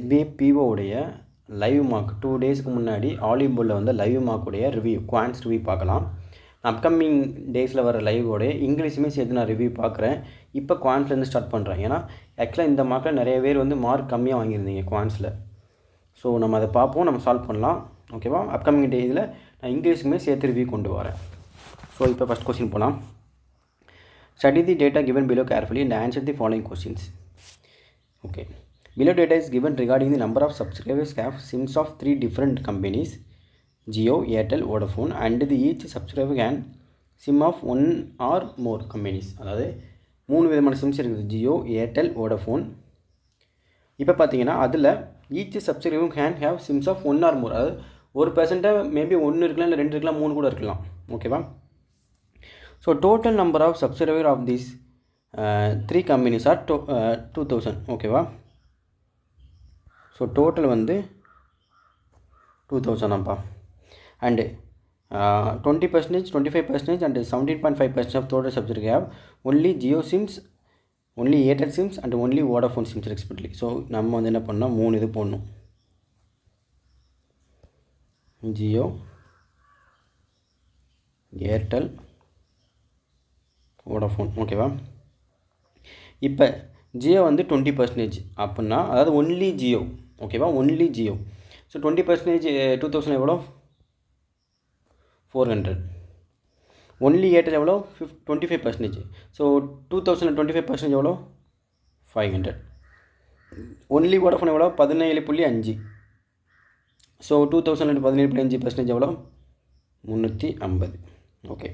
SBI PO உடைய live mark 2 டேஸ்க்கு முன்னாடி ஆலிபோலில் வந்து லைவ் மார்க்குடைய ரிவ்யூ குவான்ஸ் ரிவ்யூ பார்க்கலாம். அப்கமிங் டேஸில் வர லைவோடைய இங்கிலீஷுமே சேர்த்து நான் ரிவ்யூ பார்க்குறேன். இப்போ குவான்ஸ்லேருந்து ஸ்டார்ட் பண்ணுறேன். ஏன்னா ஆக்சுவலாக இந்த மார்க்கில் நிறைய பேர் வந்து மார்க் கம்மியாக வாங்கியிருந்தீங்க குவான்ஸில். ஸோ நம்ம அதை பார்ப்போம், நம்ம சால்வ் பண்ணலாம். ஓகேவா? அப்கமிங் டேஸில் நான் இங்கிலீஷுமே சேர்த்து ரிவ்யூ கொண்டு வரேன். ஸோ இப்போ ஃபஸ்ட் கொஸ்டின் போகலாம். Study the data given below carefully and answer the following questions. Okay. Below data is given regarding the number of subscribers have SIMs of 3 different companies, Jio, Airtel, Vodafone, and the each subscriber can SIM of 1 or more companies. அதாவது 3 விதமான Sims இருக்குது, Jio, Airtel, Vodafone. இப்போ பார்த்தீங்கன்னா அதில் each subscriber can have Sims of 1 or more. அதாவது ஒரு பெர்சென்ட்டாக maybe 1 இருக்கலாம், இல்லை 2 இருக்கலாம், 3 கூட இருக்கலாம். ஓகேவா? So total number of subscriber of these 3 companies are 2000. ஓகேவா? ஸோ டோட்டல் வந்து 2000 அப்பா. And 20%, 25% and 17.5% of total subscribers have only Jio SIMs, only Airtel SIMs and only Vodafone SIMs respectively. So நம்ம வந்து என்ன பண்ணால் 3 இது போடணும். Jio, Airtel, Vodafone. ஓகேவா? இப்போ ஜியோ வந்து 20% அப்படின்னா, அதாவது ஒன்லி ஜியோ. ஓகேவா? ஒன்லி ஜியோ. ஸோ 20% 2000 எவ்வளோ? 400. ஒன்லி ஏர்டெல் எவ்வளோ? 25%. ஸோ 2000 25% எவ்வளோ? 500. ஒன்லி வோடஃபோன் எவ்வளோ? 17.5. ஸோ 2000 17.5% எவ்வளோ? 350. Okay.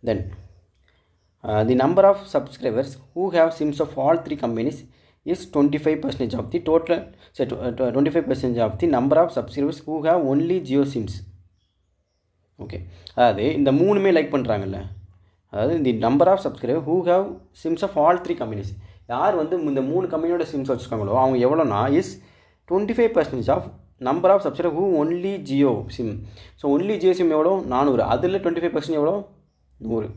Then the number of subscribers who have SIMs of all 3 companies is 25% of the total, 25% of the number of subscribers who have only Jio SIMs. Okay. அதாவது இந்த மூணுமே like பண்ணுறாங்கல்ல, அதாவது இந்த number of subscriber who have Sims of all 3 companies, யார் வந்து இந்த 3 கம்பெனியோட சிம்ஸ் வச்சுருக்காங்களோ அவங்க எவ்வளோனா is 25% of number of subscriber who only Jio sim. So only Jio SIM எவ்வளோ? 400. அதில் 25% எவ்வளோ? 100.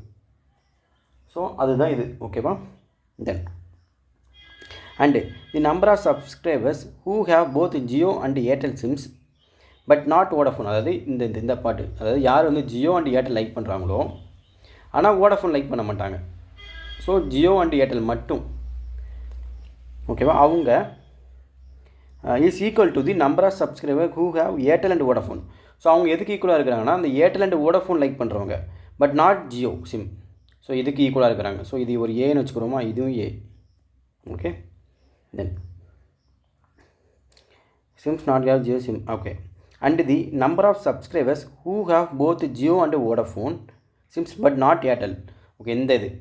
ஸோ அதுதான் இது. ஓகேவா? Then and the number of subscribers who have both Jio and Airtel sims but not Vodafone. அதாவது இந்த பாட்டு, அதாவது யார் வந்து ஜியோ அண்ட் ஏர்டெல் லைக் பண்ணுறாங்களோ ஆனால் வோடஃபோன் லைக் பண்ண மாட்டாங்க. ஸோ ஜியோ அண்ட் ஏர்டெல் மட்டும். ஓகேவா? அவங்க is equal to the number of subscriber who have Airtel and Vodafone. So அவங்க எதுக்கு ஈக்குவலாக இருக்கிறாங்கன்னா அந்த ஏர்டெல் அண்ட் வோடஃபோன் லைக் பண்ணுறவங்க but not Jio sim. So இதுக்கு ஈக்குவலாக இருக்கிறாங்க. ஸோ இது ஒரு ஏன்னு வச்சுக்கிறோமா, இதுவும் A. Okay. Then sims not have Jio sim. Okay. And the number of subscribers who have both Jio and Vodafone sims but not Airtel. Okay.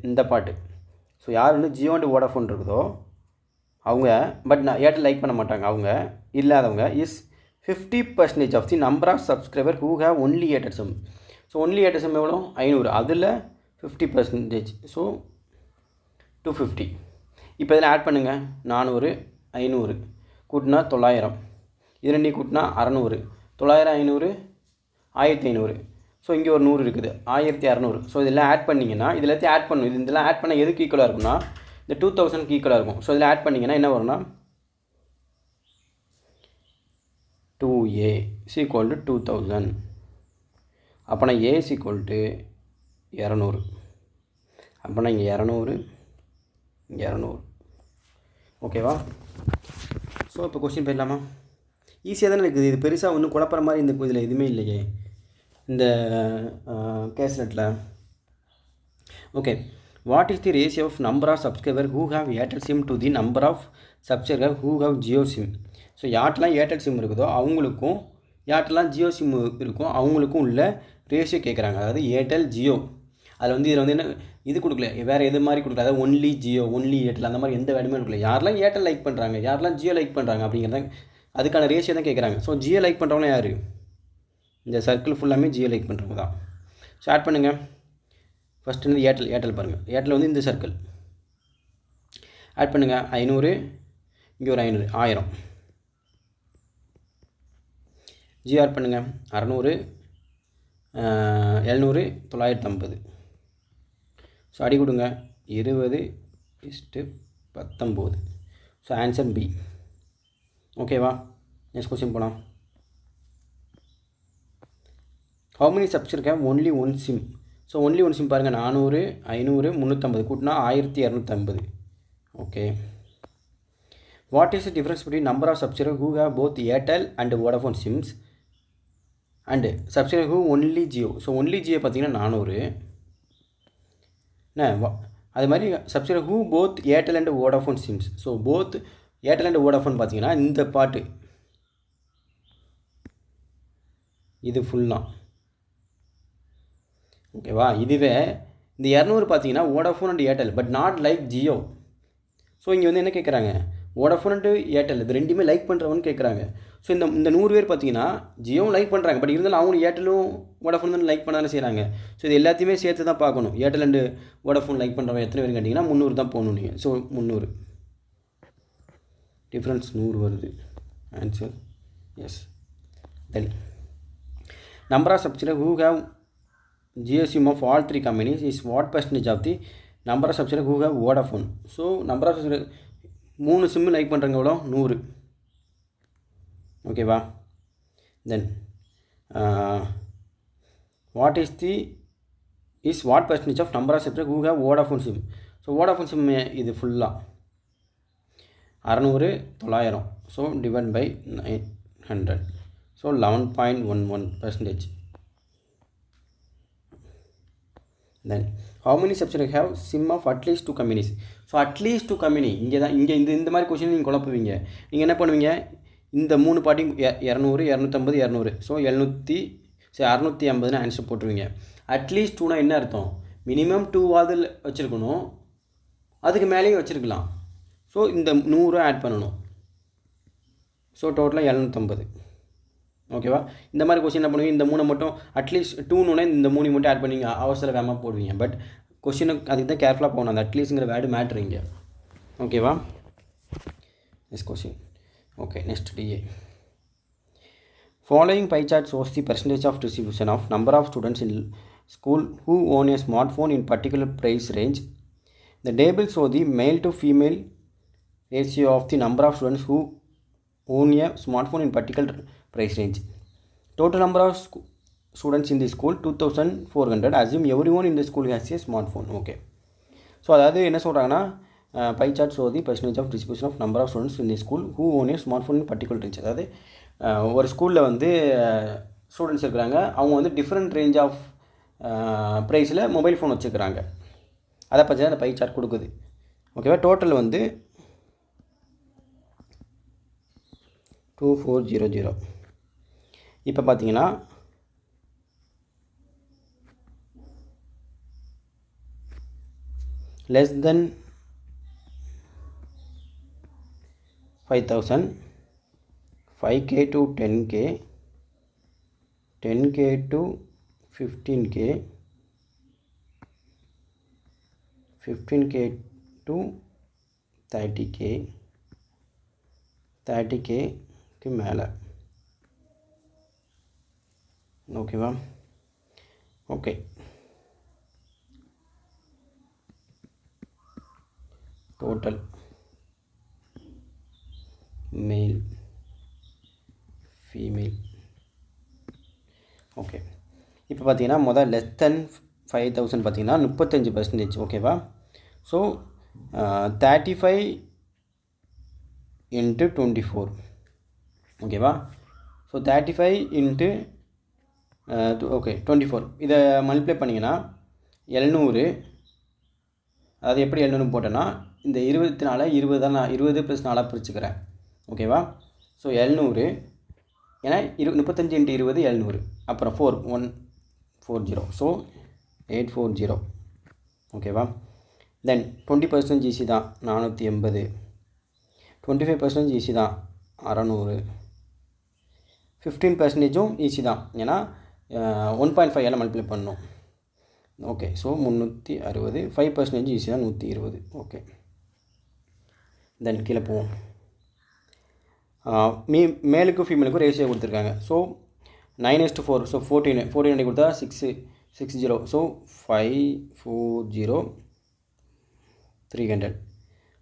இந்த பாட்டு. ஸோ யார் வந்து ஜியோ அண்ட் வோடஃபோன் இருக்குதோ அவங்க பட் ஏர்டெல் லைக் பண்ண மாட்டாங்க, அவங்க இல்லாதவங்க is 50% of the number of subscriber who have only Airtel SIM. So only Airtel SIM எவ்வளோ? 500. அதில் 50%. ஸோ 250. இப்போ இதில் ஆட் பண்ணுங்கள். 400 500 கூட்டினா 900. இது ரெண்டையும் கூட்டினா 600. 900 500 1500. ஸோ இங்கே ஒரு 100 இருக்குது, 1200. ஸோ இதெல்லாம் ஆட் பண்ணிங்கன்னா இதில் எல்லாத்தையும் ஆட் பண்ணணும். இதெல்லாம் ஆட் பண்ணால் எதுக்கு ஈக்குவலாக இருக்கும்னா இந்த 2000க்கு ஈக்குவலாக இருக்கும். ஸோ இதில் ஆட் பண்ணிங்கன்னா என்ன வரும்னா 2A is equal to 2000. அப்போனா A is equal to 200. அப்போனா இங்கே 200 200. ஓகேவா? ஸோ இப்போ கொஸ்டின் போயிடலாமா? ஈஸியாக தானே இருக்குது. இது பெருசாக ஒன்றும் குழப்பற மாதிரி இந்த இதில் எதுவுமே இல்லையே இந்த கேஸ்லெட்டில். Okay. What is the ratio of number of subscriber who have Airtel sim to the number of subscriber who have Jio sim. So யார்ட்டெலாம் ஏர்டெல் சிம் இருக்குதோ அவங்களுக்கும் யார்ட்டெலாம் ஜியோ சிம் இருக்கும் அவங்களுக்கும் உள்ள ரேஷியோ கேட்குறாங்க. அதாவது ஏர்டெல் ஜியோ அதில் வந்து இதில் வந்து என்ன இது கொடுக்கல, வேறு எது மாதிரி கொடுக்கல. அதாவது ஒன்லி ஜியோ ஒன்லி ஏர்டெல் அந்த மாதிரி எந்த வேணுமே கொடுக்கல. யாரெல்லாம் ஏர்டெல் லைக் பண்ணுறாங்க யாரெல்லாம் ஜியோ லைக் பண்ணுறாங்க அப்படிங்கிறத அதுக்கான ரேஷியோ தான் கேட்குறாங்க. ஸோ ஜியோ லைக் பண்ணுறவங்க யார்? இந்த சர்க்கிள் ஃபுல்லாமே ஜியோ லைக் பண்ணுறவங்க தான். ஸோ ஆட் பண்ணுங்கள். ஃபஸ்ட்டு வந்து ஏர்டெல் பாருங்கள். ஏர்டெல் வந்து இந்த சர்க்கிள் ஆட் பண்ணுங்கள். 500 இங்கே ஒரு 500 1000. ஜியோ ஆட் பண்ணுங்கள். 600 700 950. ஸோ அடி கொடுங்க 20:19. So answer B. ஓகேவா? நெக்ஸ்ட் கொஸ்டின் போகலாம். How many subscribers have only one SIM? So only one SIM பாருங்கள், 400, 500, 350 கூட்டினா 1250. Okay. What is the difference between number of subscriber who have both Airtel and Vodafone sims and subscriber who only Jio? So only Jio பார்த்தீங்கன்னா 400. அது மாதிரி subscriber who both Airtel and Vodafone sims. So both Airtel and Vodafone பார்த்தீங்கன்னா இந்த பாட்டு இது ஃபுல்லாக. ஓகேவா? இதுவே இந்த 200 பார்த்தீங்கன்னா Vodafone and Airtel, but not like Jio. So இங்கே வந்து என்ன கேட்குறாங்க, வோடாஃபோன் அண்ட் ஏர்டெல் இது ரெண்டுமே லைக் பண்ணுறவன்னு கேட்குறாங்க. ஸோ இந்த 100 பேர் பார்த்தீங்கன்னா ஜியோவும் லைக் பண்ணுறாங்க, பட் இருந்தாலும் அவங்களும் ஏர்டெல்லும் வோடாஃபோன் தான் லைக் பண்ண தானே செய்கிறாங்க. ஸோ இது எல்லாத்தையுமே சேர்த்து தான் பார்க்கணும். ஏர்டெல் அண்டு வோடாஃபோன் லைக் பண்ணுறவங்க எத்தனை பேர் கேட்டிங்கன்னா 300 தான் போகணும் நீங்கள். ஸோ 300 டிஃப்ரென்ஸ் 100 வருது. Answer yes. Then number of subscriber who have Jio SIM of all three companies is what percentage of the number of subscribers who have Vodafone? So number of subscribers 3 sim like பண்ணுறாங்க எவ்வளோ? 100. ஓகேவா? Then what what percentage of number of subscribers who have Vodafone SIM? So Vodafone SIM இது ஃபுல்லாக 600, 900. So divide by 900. So 11.11%. Then how many subscribers have SIM of at least 2 companies? So at least 2 company இங்கே இந்த மாதிரி question நீங்கள் குழப்புவீங்க. நீங்கள் என்ன பண்ணுவீங்க, இந்த 3 பாட்டியும் 200, 250, 200. ஸோ 650 ஆன்சர் போட்டுருவீங்க. அட்லீஸ்ட் 2னா என்ன அர்த்தம், மினிமம் 2வாவது வச்சுருக்கணும், அதுக்கு மேலேயும் வச்சுருக்கலாம். ஸோ இந்த 100 ஆட் பண்ணணும். ஸோ டோட்டலாக 750. ஓகேவா? இந்த மாதிரி கொஸ்டின் என்ன பண்ணுவீங்க, இந்த 3 மட்டும் அட்லீஸ்ட் 2னு இந்த 3 மட்டும் ஆட் பண்ணி அவசர வேகமாக போடுவீங்க. பட் கொஸ்டினுக்கு அதுக்கு தான் கேர்ஃபுல்லாக போகணும். அந்த அட்லீஸ்ட்ங்கிற வேர்டு மேட்ருங்க. ஓகேவா? Next question. Okay, next DA. Following pie chart shows the percentage of distribution of number of students in school who own a smartphone in particular price range. The table shows the male to female ratio of the number of students who own a smartphone in particular price range. Total number of students in the school 2400. Assume everyone in the school has a smartphone. Okay. So அதாவது என்ன சொல்கிறாங்கன்னா, pie chart show the percentage of distribution of number of students in the school who own a smart phone in particular range. அதாவது ஒரு ஸ்கூலில் வந்து students இருக்கிறாங்க, அவங்க வந்து டிஃப்ரெண்ட் ரேஞ்ச் ஆஃப் ப்ரைஸில் மொபைல் ஃபோன் வச்சுருக்கிறாங்க. அதை பற்றி தான் அந்த பை சார்ட் கொடுக்குது. ஓகேவா? டோட்டல் வந்து 2400. இப்போ பார்த்தீங்கன்னா less than 5,000, 5K to 10K, 10K to 15K, 15K to 30K, 30Kக்கு மேலே. ஓகேவா? Okay. Total male female. Okay. இப்போ பார்த்தீங்கன்னா முதல் லெஸ் தென் 5,000 பார்த்தீங்கன்னா 35%. ஓகேவா? So 35 into 24. ஓகேவா? ஸோ 35 into ஓகே 24 இதை மல்டிப்ளை பண்ணிங்கன்னா 700. அதாவது எப்படி 700 போட்டேன்னா, இந்த 24 20 தான், நான் 20 + 4 பிரிச்சுக்கிறேன். ஓகேவா? ஸோ 700 ஏன்னா 35 × 20 700, அப்புறம் 4140. ஸோ 840. ஓகேவா? தென் 20% ஈஸி தான், 480. 25% ஈஸி தான், 600. 15% ஈஸி தான், ஏன்னா 1.5 மல்டிப்ளை பண்ணணும். ஓகே. ஸோ 360. 5% ஈஸி தான், 120. ஓகே. தென் கீழே போவோம். மேலுக்கும் ஃபீமேலுக்கும் ரேஷியோ கொடுத்துருக்காங்க. ஸோ 9:4. ஸோ 14 கொடுத்தா 660. ஸோ 540 300.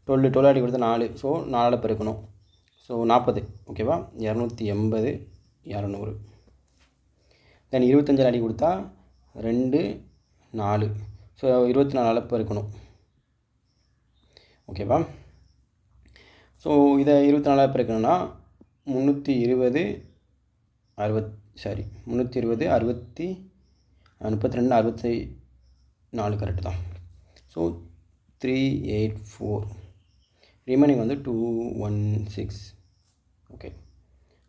12 கொடுத்தா 4. ஸோ 4 பெருக்கணும். ஸோ 40 ஓகேவா, 280 200. தென் 25 அடி கொடுத்தா 2 4. ஸோ 24 பெருக்கணும் ஓகேவா. ஸோ இதை 24 பெருக்கணும்னா 320 32 64 கரெக்டு தான். ஸோ 384, ரிமைனிங் வந்து 216. ஓகே,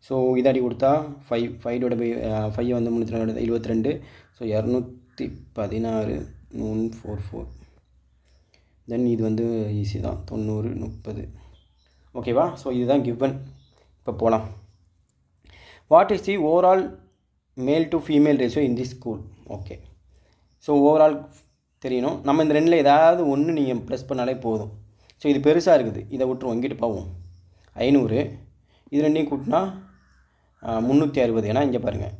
ஸோ இதாடி கொடுத்தா 5 வந்து 322. ஸோ 216 144. தென் இது வந்து ஈஸி தான், 90 30. ஓகேவா. ஸோ இதுதான் கிவன். இப்போ போகலாம். வாட் இஸ் தி ஓவரால் மேல் to female ratio in the school? Okay, so overall தெரியணும். நம்ம இந்த ரெண்டில் ஏதாவது ஒன்று நீங்கள் ப்ளஸ் பண்ணாலே போதும். ஸோ இது பெருசாக இருக்குது, இதை விட்டுருவோம், இங்கிட்டு போவோம். 500 இது ரெண்டையும் கூட்டினா 360. ஏன்னா இங்கே பாருங்கள்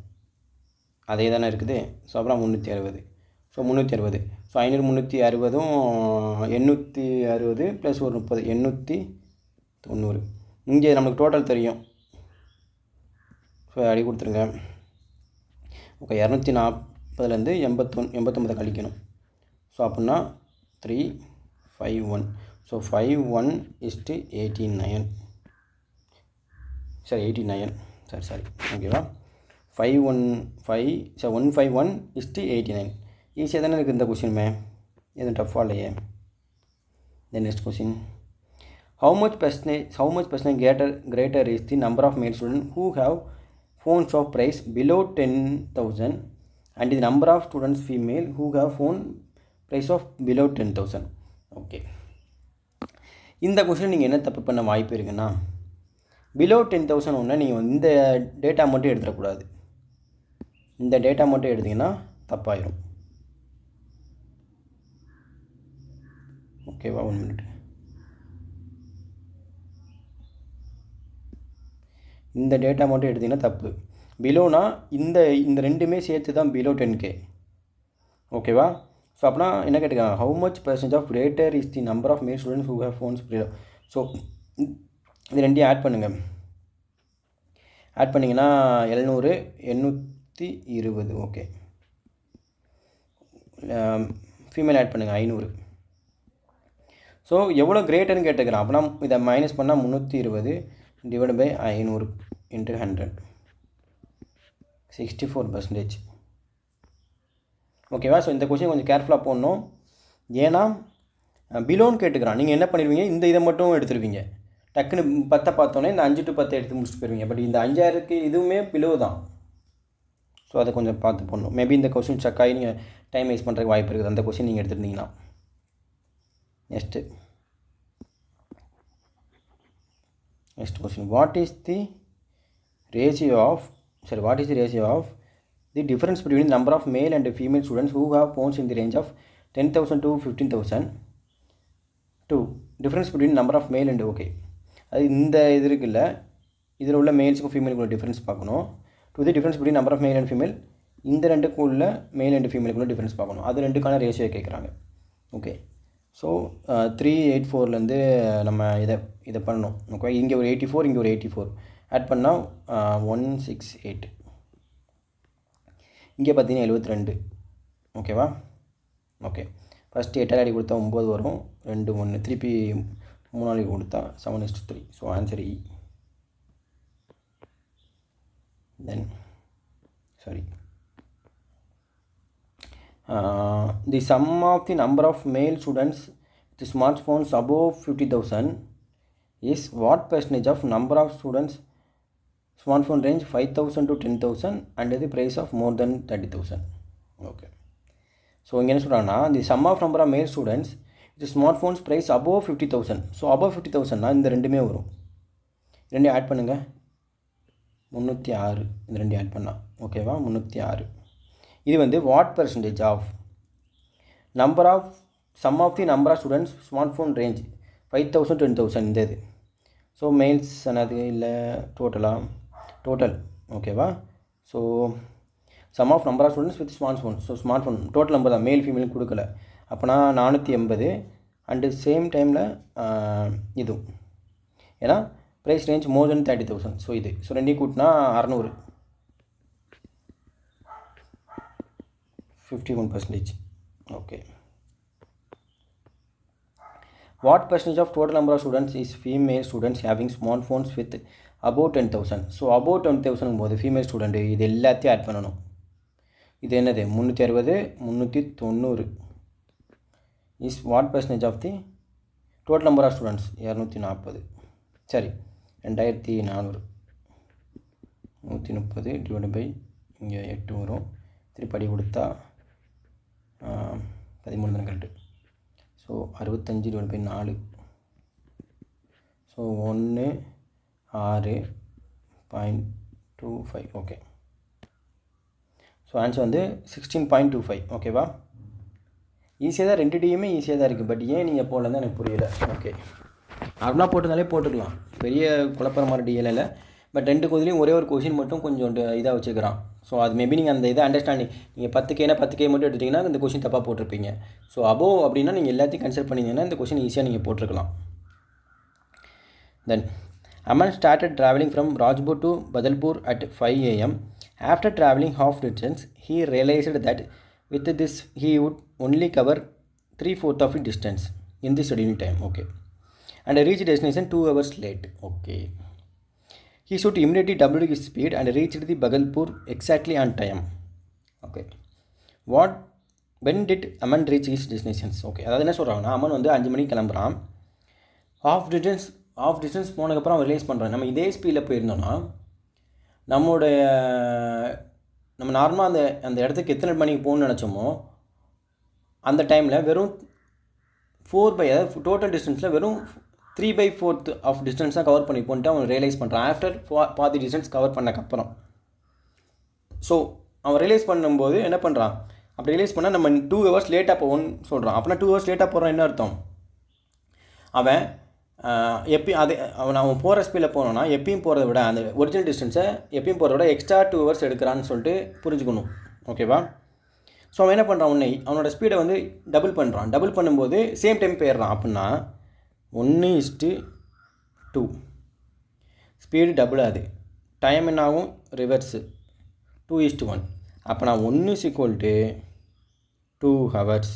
அதே தானே இருக்குது. ஸோ அப்புறம் 360. ஸோ 360. ஸோ 500 360 860 ப்ளஸ் ஒரு 30 890. இங்கே நமக்கு டோட்டல் தெரியும். ஸோ அடி கொடுத்துருங்க. ஓகே, 240லேருந்து 89 கழிக்கணும். ஸோ அப்படின்னா 351. ஸோ 51:89. சரி 89. சரி ஓகேவா. 151:89. ஈஸியாக தானே இருக்குது இந்த கொஷினுமே, எதுவும் டஃப்பாக இல்லையே. Then next question, how much percentage greater is the number of male students who have phones of price below 10,000 and the number of students female who have phone price of below 10,000? Okay, இந்த question நீங்கள் என்ன தப்பு பண்ண வாய்ப்பு இருக்குன்னா, below 10,000 ஒன்று நீங்கள் இந்த டேட்டா மட்டும் எடுத்துடக்கூடாது. இந்த டேட்டா மட்டும் எடுத்திங்கன்னா தப்பாயிரும். ஓகேவா, 1 மினிட். இந்த டேட்டா மட்டும் எடுத்திங்கன்னா தப்பு. பிலோனா இந்த ரெண்டுமே சேர்த்து தான் பிலோ 10K. ஓகேவா. ஸோ அப்படின்னா என்ன கேட்டுக்காங்க, how much percentage of greater is the number of male students who have phones below. So இது ரெண்டையும் ஆட் பண்ணுங்கள். ஆட் பண்ணிங்கன்னா 700 820. ஓகே, ஃபீமேல் ஆட் பண்ணுங்கள் 500. ஸோ எவ்வளோ கிரேட்டர்னு கேட்டுக்கிறேன். அப்படின்னா இதை மைனஸ் பண்ணால் 320 டிவைட் பை 500 × 100 64%. ஓகேவா. ஸோ இந்த கொஸ்டின் கொஞ்சம் கேர்ஃபுல்லாக போடணும். ஏன்னா பிலோன்னு கேட்டுக்கிறான். நீங்கள் என்ன பண்ணிடுவீங்க, இந்த இதை மட்டும் எடுத்துருவீங்க. டக்குன்னு 10 பார்த்தோன்னே இந்த 5 to 10 எடுத்து முடிச்சுட்டு போயிருவீங்க. பட் இந்த 5000க்கு இதுவுமே பிலோ தான். ஸோ அதை கொஞ்சம் பார்த்து போடணும். மேபி இந்த கொஸ்டின் செக் ஆகி நீங்கள் டைம் வேஸ்ட் பண்ணுறதுக்கு வாய்ப்பு இருக்குது, அந்த கொஸ்டின் நீங்கள் எடுத்துருந்தீங்கன்னா. Next question, what is the ratio of the difference between number of male and female students who have phones in the range of 10,000 to 15,000 to difference between number of male and. Okay, அது இந்த இது இருக்குல்ல, இதில் உள்ள மேல்ஸுக்கும் ஃபீமேலுக்குள்ள difference பார்க்கணும். To the difference between number of male and female, இந்த ரெண்டுக்குள்ள மேல் அண்ட் ஃபீமேலுக்குள்ள டிஃப்ரென்ஸ் பார்க்கணும். அது ரெண்டுக்கான ரேஷியோ கேட்குறாங்க. ஓகே, ஸோ 384லேருந்து நம்ம இதை பண்ணணும். ஓகே, இங்கே ஒரு 84, இங்கே ஒரு 84 ஆட் பண்ணால் 168. இங்கே பார்த்தீங்கன்னா 72. ஓகேவா. ஓகே, ஃபஸ்ட்டு 8 அடி கொடுத்தா 9 வரும், 2 1 திருப்பி 3 நாளைக்கு கொடுத்தா 7:3. So answer E. Then the sum of the number of male students with smart phones above 50,000 is what percentage of number of students smart phone range 5,000 to 10,000 and the price of more then 30,000. Okay, so இங்கே என்ன சொல்கிறாங்கன்னா, the sum of number of male students இது smart phones price above 50,000. So above 50,000னா இந்த ரெண்டுமே வரும். ரெண்டையும் add பண்ணுங்கள், 306. இந்த ரெண்டையும் ஆட் பண்ணால் ஓகேவா, 306. இது வந்து what percentage of number of sum of the number of students smart phone range 5,000 to 10,000 இந்த இது. ஸோ மேல்ஸ் என்னது இல்லை டோட்டல் ஓகேவா. So sum of number of students with smart phone. So smart phone total number தான், male female கொடுக்கல. அப்போனா 480. And same டைமில் இதுவும், ஏன்னா ப்ரைஸ் ரேஞ்ச் மோர் தென் 30,000. ஸோ இது ரெண்டையும் கூட்டினா 600, 51%. Okay. What percentage of total number of students is female students having smart phones with above 10,000? So above 10,000 போது ஃபீமேல் ஸ்டூடெண்ட்டு இது எல்லாத்தையும் ஆட் பண்ணணும். இது என்னது 360, 390 is what percentage of the total number of students? 240. சரி, 2400, 130 டிவைட் பை இங்கே 8 வரும். திருப்படி கொடுத்தா 13 தான் correct. So 65 divide by 4. So 16.25. Okay. So answer வந்து 16.25. ஓகேவா? ஈஸியாக தான், 2 டியுமே ஈஸியாக தான் இருக்குது. பட் ஏன் நீங்கள் போடலன்னு எனக்கு புரியல. ஓகே, நார்மலாக போட்டிருந்தாலே போட்டுக்கலாம், பெரிய குழப்பற மாதிரி டிஎல் இல்லை. பட் 2 கொஸ்டின்லையும் ஒரே ஒரு கொஸ்டின் மட்டும் கொஞ்சம் இதாக வச்சுக்கிறான். ஸோ அது மேபி நீங்கள் அந்த இதை அண்டர்ஸ்டாண்டிங், நீங்கள் 10Kனா 10K மட்டும் எடுத்திங்கன்னா இந்த கொஸ்டின் தப்பாக போட்டிருப்பீங்க. ஸோ அபோவ் அப்படின்னா நீங்கள் எல்லாத்தையும் கன்சிடர் பண்ணிங்கன்னா இந்த கொஸ்டின் ஈஸியாக நீங்கள் போட்டிருக்கலாம். தென் Aman started travelling from Rajpur to Badalpur at 5 a.m. After travelling half distance, he realized that with this he would only cover 3/4 of the distance in the scheduled time. Okay, and reached destination 2 hours late. Okay, he should immediately double his speed and reached the Badalpur exactly on time. Okay, when did Aman reach his destinations? Okay, அதாவது என்ன சொல்கிறாங்கன்னா, அமன் வந்து 5 மணிக்கு கிளம்புறான். Of distance போனதுக்கப்புறம் அவன் release பண்ணுறான். நம்ம இதே ஸ்பீடில் போயிருந்தோன்னா நம்ம நார்மலாக அந்த இடத்துக்கு எத்தனை மணிக்கு போகணுன்னு நினச்சோமோ அந்த டைமில் வெறும் 4/, அதாவது டோட்டல் டிஸ்டன்ஸில் வெறும் 3/4 ஆஃப் டிஸ்டன்ஸ் தான் கவர் பண்ணி போன்ட்டு அவன் ரியலைஸ் பண்ணுறான். ஆஃப்டர் பாதி டிஸ்டன்ஸ் கவர் பண்ணக்கப்புறம். ஸோ அவன் ரியலைஸ் பண்ணும்போது என்ன பண்ணுறான், அப்படி ரியலைஸ் பண்ணால் நம்ம 2 hours லேட்டாக போவோன்னு சொல்கிறான். அப்படின்னா 2 hours லேட்டாக போகிறான் என்ன அர்த்தம்? அவன் அவன் போகிற ஸ்பீடில் போனோன்னா எப்பயும் போகிறத விட அந்த ஒரிஜினல் டிஸ்டன்ஸை எப்பயும் போகிறத விட எக்ஸ்ட்ரா 2 hours எடுக்கிறான்னு சொல்லிட்டு புரிஞ்சுக்கணும். ஓகேவா? ஸோ அவன் என்ன பண்ணுறான், அவனோட ஸ்பீடை வந்து டபுள் பண்ணுறான். டபுள் பண்ணும்போது சேம் டைம் போயிடுறான். அப்படின்னா 1:2 ஸ்பீடு டபுள் ஆகுது. டைம் என்ன ஆகும்? ரிவர்ஸு 2:1. அப்போ நான் 1 = 2 hours.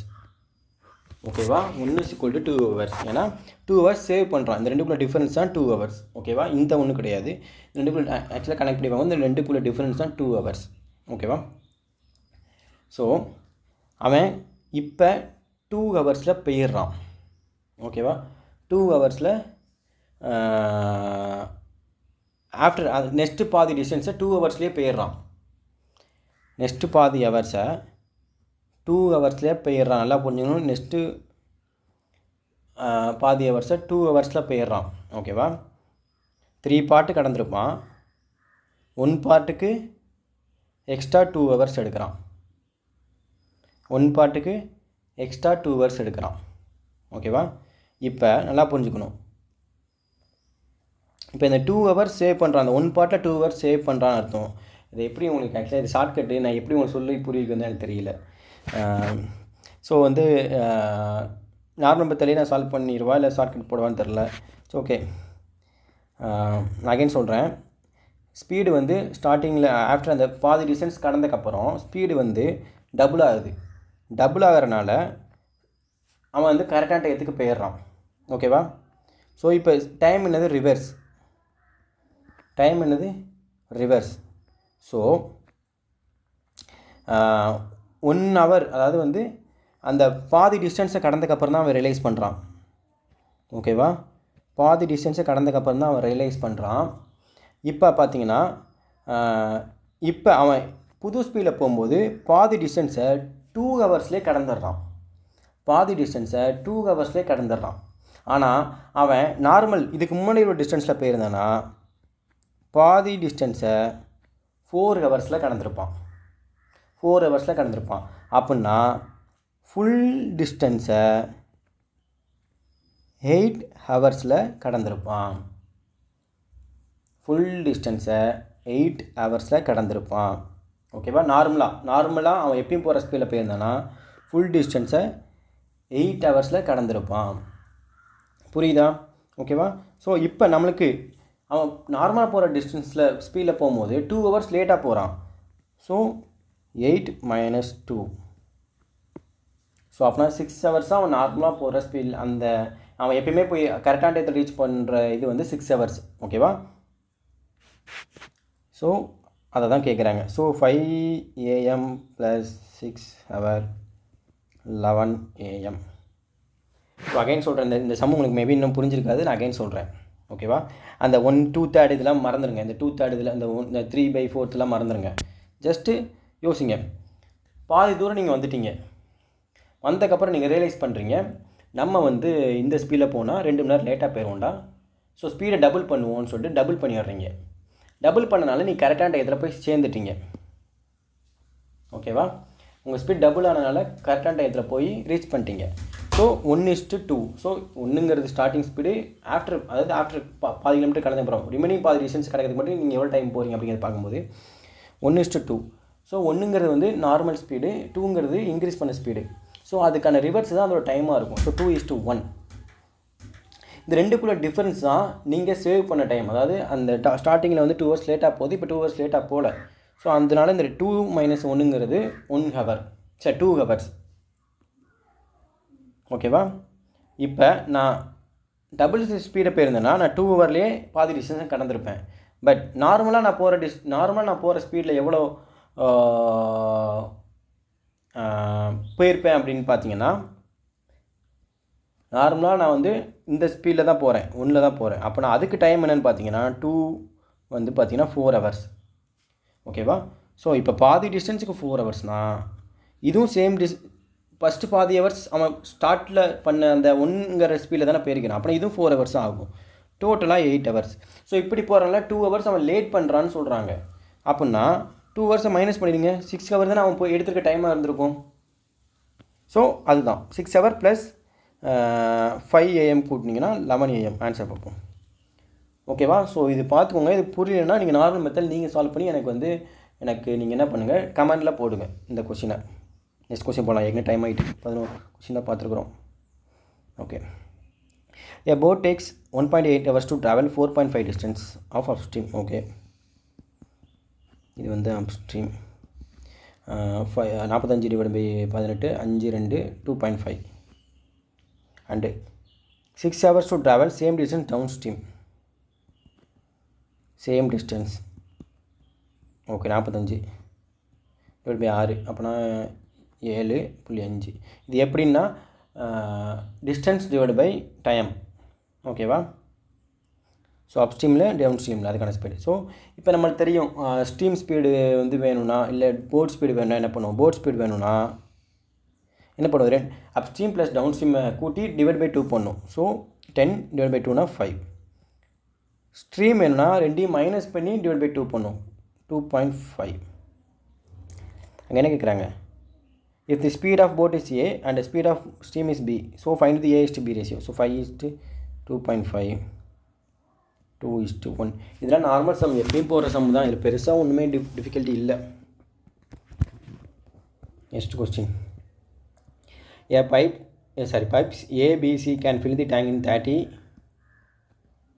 ஓகேவா? 1 = 2 hours. ஏன்னா 2 hours சேவ் பண்ணுறான். இந்த ரெண்டுக்குள்ள டிஃப்ரென்ஸ் தான் 2 hours. ஓகேவா? இந்த ஒன்று கிடையாது, இந்த ரெண்டுக்குள்ள ஆக்சுவலாக கனெக்ட் பண்ணிப்பாங்க. இந்த ரெண்டுக்குள்ள டிஃப்ரென்ஸ் தான் 2 hours. ஓகேவா? ஸோ அவன் இப்போ 2 hours போயிடுறான். ஓகேவா? 2 hours ஆஃப்டர் அது நெக்ஸ்ட்டு பாதி டிஸ்டன்ஸை 2 hours போயிடுறான். நெக்ஸ்ட்டு பாதி ஹவர்ஸை 2 hours போயிடுறான். நல்லா புரிஞ்சுக்கணும். நெக்ஸ்ட்டு பாதி ஹவர்ஸை 2 hours போயிடுறான். ஓகேவா? 3 பார்ட்டு கடந்திருப்பான். 1 பார்ட்டுக்கு எக்ஸ்ட்ரா 2 hours எடுக்கிறான். 1 பார்ட்டுக்கு எக்ஸ்ட்ரா 2 hours எடுக்கிறான். ஓகேவா? இப்போ நல்லா புரிஞ்சுக்கணும். இப்போ இந்த 2 hours சேவ் பண்ணுறான். அந்த 1 பார்ட்டில் 2 hours சேவ் பண்ணுறான்னு அர்த்தம். இது எப்படி உங்களுக்கு ஆக்சுவலாக இது ஷார்ட்கட்டு நான் எப்படி உங்களுக்கு சொல்லி புரியுதுன்னு எனக்கு தெரியல. ஸோ வந்து நார்மல் மெத்தட்லேயே நான் சால்வ் பண்ணிடுவா இல்லை ஷார்ட்கட் போடுவான்னு தெரில. ஸோ ஓகே, நான் அகைன் சொல்கிறேன். ஸ்பீடு வந்து ஸ்டார்டிங்கில் ஆஃப்டர் அந்த பாதி டிஸ்டன்ஸ் கடந்தக்கப்புறம் ஸ்பீடு வந்து டபுள் ஆகுது. டபுள் ஆகிறனால அவன் வந்து கரெக்டான டயத்துக்கு போயிடுறான். ஓகேவா? ஸோ இப்போ டைம் என்னது? ரிவர்ஸ். ஸோ 1 hour, அதாவது வந்து அந்த பாதி டிஸ்டன்ஸை கடந்தக்கப்புறம் தான் அவன் ரியலைஸ் பண்ணுறான். ஓகேவா? பாதி டிஸ்டன்ஸை கடந்தக்கப்புறம் தான் அவன் ரியலைஸ் பண்ணுறான். இப்போ பார்த்தீங்கன்னா இப்போ அவன் புது ஸ்பீடில் போகும்போது பாதி டிஸ்டன்ஸை 2 hours கடந்துடுறான். ஆனால் அவன் நார்மல் இதுக்கு முன்னாடி ஒரு டிஸ்டன்ஸில் போயிருந்தானா பாதி டிஸ்டன்ஸை 4 hours கடந்திருப்பான். அப்படின்னா ஃபுல் டிஸ்டன்ஸை 8 hours கடந்திருப்பான். ஓகேவா? நார்மலாக அவன் எப்பயும் போகிற ஸ்பீடில் போயிருந்தானா ஃபுல் டிஸ்டன்ஸை 8 hours கடந்திருப்பான். புரியுதா? ஓகேவா? ஸோ இப்போ நம்மளுக்கு அவன் நார்மலாக போகிற டிஸ்டன்ஸில் ஸ்பீடில் போகும்போது 2 ஹவர்ஸ் லேட்டாக போகிறான். ஸோ 8 - 2. ஸோ அப்படின்னா 6 ஹவர்ஸ் அவன் நார்மலாக போகிற ஸ்பீட், அந்த அவன் எப்பயுமே போய் கரெக்டான டயத்தில் ரீச் பண்ணுற இது வந்து 6 ஹவர்ஸ். ஓகேவா? ஸோ அதை தான் கேட்குறாங்க. So 5 AM + 6 hour 11 AM. So again சொல்கிறேன், இந்த சம் உங்களுக்கு மேபி இன்னும் புரிஞ்சிருக்காது, நான் அகைன் சொல்கிறேன். ஓகேவா? அந்த 1/2 இதெல்லாம் மறந்துடுங்க. இந்த 2/3 இதில் இந்த 3/4 மறந்துடுங்க. ஜஸ்ட்டு யோசிங்க. பாதி தூரம் நீங்கள் வந்துட்டீங்க. வந்ததுக்கப்புறம் நீங்கள் ரியலைஸ் பண்ணுறீங்க, நம்ம வந்து இந்த ஸ்பீடில் போனால் 2 மணி நேரம் லேட்டாக போயிடுவோம்டா. ஸோ ஸ்பீடை டபுள் பண்ணுவோன்னு சொல்லிட்டு டபுள் பண்ணிடுறீங்க. டபுள் பண்ணனால நீ கரெக்டான டயத்தில் போய் சேர்ந்துட்டீங்க. ஓகேவா? உங்கள் ஸ்பீட் டபுள் ஆனதுனால கரெக்டான டயத்தில் போய் ரீச் பண்ணிட்டீங்க. ஸோ 1:2. ஸோ 1ங்கிறது ஸ்டார்டிங் ஸ்பீடு. ஆஃப்டர் பாதி கிலோமீட்டர் கடந்த அப்புறம் ரிமைனிங் பாதி டிஸ்டன்ஸ் கிடைக்கிறதுக்கு மட்டும் நீங்கள் எவ்வளோ டைம் போகிறீங்க அப்படிங்கிறத பார்க்கும்போது 1:2. ஸோ 1ங்கிறது வந்து நார்மல் ஸ்பீடு, 2ங்கிறது இன்க்ரீஸ் பண்ண ஸ்பீடு. ஸோ அதுக்கான ரிவர்ஸ் தான் அதோட டைமாக இருக்கும். ஸோ 2:1. இந்த ரெண்டுக்குள்ள டிஃப்ரென்ஸ் தான் நீங்கள் சேவ் பண்ண டைம். அதாவது அந்த ஸ்டார்டிங்கில் வந்து 2 ஹவர்ஸ் லேட்டாக போகுது, இப்போ 2 ஹவர்ஸ் லேட்டாக போகல. ஸோ அதனால இந்த 2 - 1ங்கிறது 1 ஹவர். சரி, 2 ஹவர்ஸ். ஓகேவா? இப்போ நான் டபுள் ஸ்பீடை போயிருந்தேன்னா நான் 2 ஹவர்லேயே பாதி டிஸ்டன்ஸை கடந்திருப்பேன். பட் நார்மலாக நான் போகிற ஸ்பீடில் எவ்வளோ போயிருப்பேன் அப்படின்னு பார்த்தீங்கன்னா, நார்மலாக நான் வந்து இந்த ஸ்பீடில் தான் போகிறேன், 1ல் தான் போகிறேன். அப்போ நான் அதுக்கு டைம் என்னென்னு பார்த்தீங்கன்னா 2 வந்து பார்த்தீங்கன்னா 4 ஹவர்ஸ். ஓகேவா? ஸோ இப்போ பாதி டிஸ்டன்ஸுக்கு 4 ஹவர்ஸ்னால் இதுவும் சேம் ஃபஸ்ட்டு பாதி ஹவர்ஸ் அவன் ஸ்டார்ட்டில் பண்ண அந்த 1ங்கிற ஸ்பீடில் தானே போயிருக்கிறான். அப்புறம் இதுவும் 4 ஹவர்ஸ் ஆகும். டோட்டலாக 8 ஹவர்ஸ். ஸோ இப்படி போகிறனால 2 ஹவர்ஸ் அவன் லேட் பண்ணுறான்னு சொல்கிறாங்க. அப்படின்னா 2 ஹவர்ஸை மைனஸ் பண்ணிடுங்க. 6 ஹவர் தானே அவன் போய் எடுத்துருக்க டைமாக இருந்திருக்கும். ஸோ அதுதான் 6 hour plus 5 AM கூட்டினீங்கன்னா 11 AM answer பார்ப்போம். ஓகேவா? ஸோ இது பார்த்துக்கோங்க. இது புரியலைன்னா நீங்கள் நார்மல் மெத்தட் நீங்கள் சால்வ் பண்ணி எனக்கு நீங்கள் என்ன பண்ணுங்கள், கமெண்டில் போடுங்க இந்த கொஷினை. நெக்ஸ்ட் கொஸ்டின் போகலாம். ஏற்கனவே டைம் ஆகிட்டு 11 கொஸ்டின் தான் பார்த்துருக்குறோம். Okay. A boat takes 1.8 hours to travel 4.5 distance of upstream. Okay, இது வந்து upstream. 45 / 18 5 2 2.5 and 6 hours to travel same distance downstream. Same distance. Okay, 45 / 6 அப்போனா 7.5. இது எப்படின்னா டிஸ்டன்ஸ் டிவைட் பை டைம். ஓகேவா? ஸோ அப்ஸ்ட்ரீமில் டவுன் ஸ்ட்ரீமில் அதுக்கான ஸ்பீடு. ஸோ இப்போ நம்மளுக்கு தெரியும் ஸ்ட்ரீம் ஸ்பீடு வந்து வேணும்னா, இல்லை போட் ஸ்பீடு வேணும்னா என்ன பண்ணுவோம்? போட் ஸ்பீடு வேணும்னா என்ன பண்ணுவோம்? அப்ஸ்ட்ரீம் ப்ளஸ் டவுன் ஸ்ட்ரீமை கூட்டி டிவைட் பை 2 பண்ணும். ஸோ 10 / 2னா 5. ஸ்ட்ரீம் வேணும்னா ரெண்டையும் மைனஸ் பண்ணி டிவைட் பை 2 பண்ணும். 2.5. அங்கே என்ன கேட்குறாங்க? If the speed of boat is A and the speed of stream is B, so find the A/B ratio. So 5:2.5, 2:1. இதெல்லாம் நார்மல் சம், எப்பயும் போகிற சம் தான். இதில் பெருசாக ஒன்றுமே டிஃபிகல்ட்டி இல்லை. Next question. Pipes A, B, C can fill the tank in 30,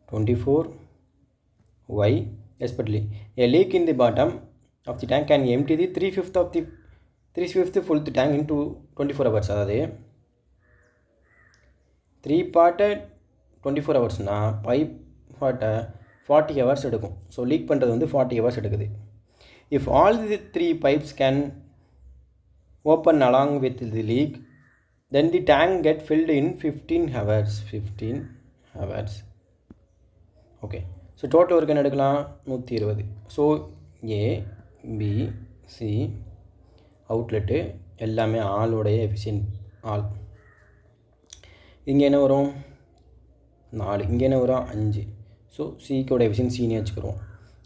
24 Y respectively. A leak in the bottom of the tank can empty the 3/5 full the tank into 24 hours. அதாவது 3 part 24 ஹவர்ஸ்னா 5 part 40 hours எடுக்கும். So league பண்ணுறது வந்து 40 hours எடுக்குது. If all the 3 pipes can open along with the leak, then the tank get filled in 15 hours. 15 hours. Okay, so total work என்ன எடுக்கலாம்? 120. So A, B, C outlet எல்லாமே ஆளுடைய efficient ஆள். இங்கே என்ன வரும்? 4. இங்கே என்ன வரும்? 5. ஸோ சிக்கோட எஃபிஷியன்சின்னு வச்சுக்கிறோம்.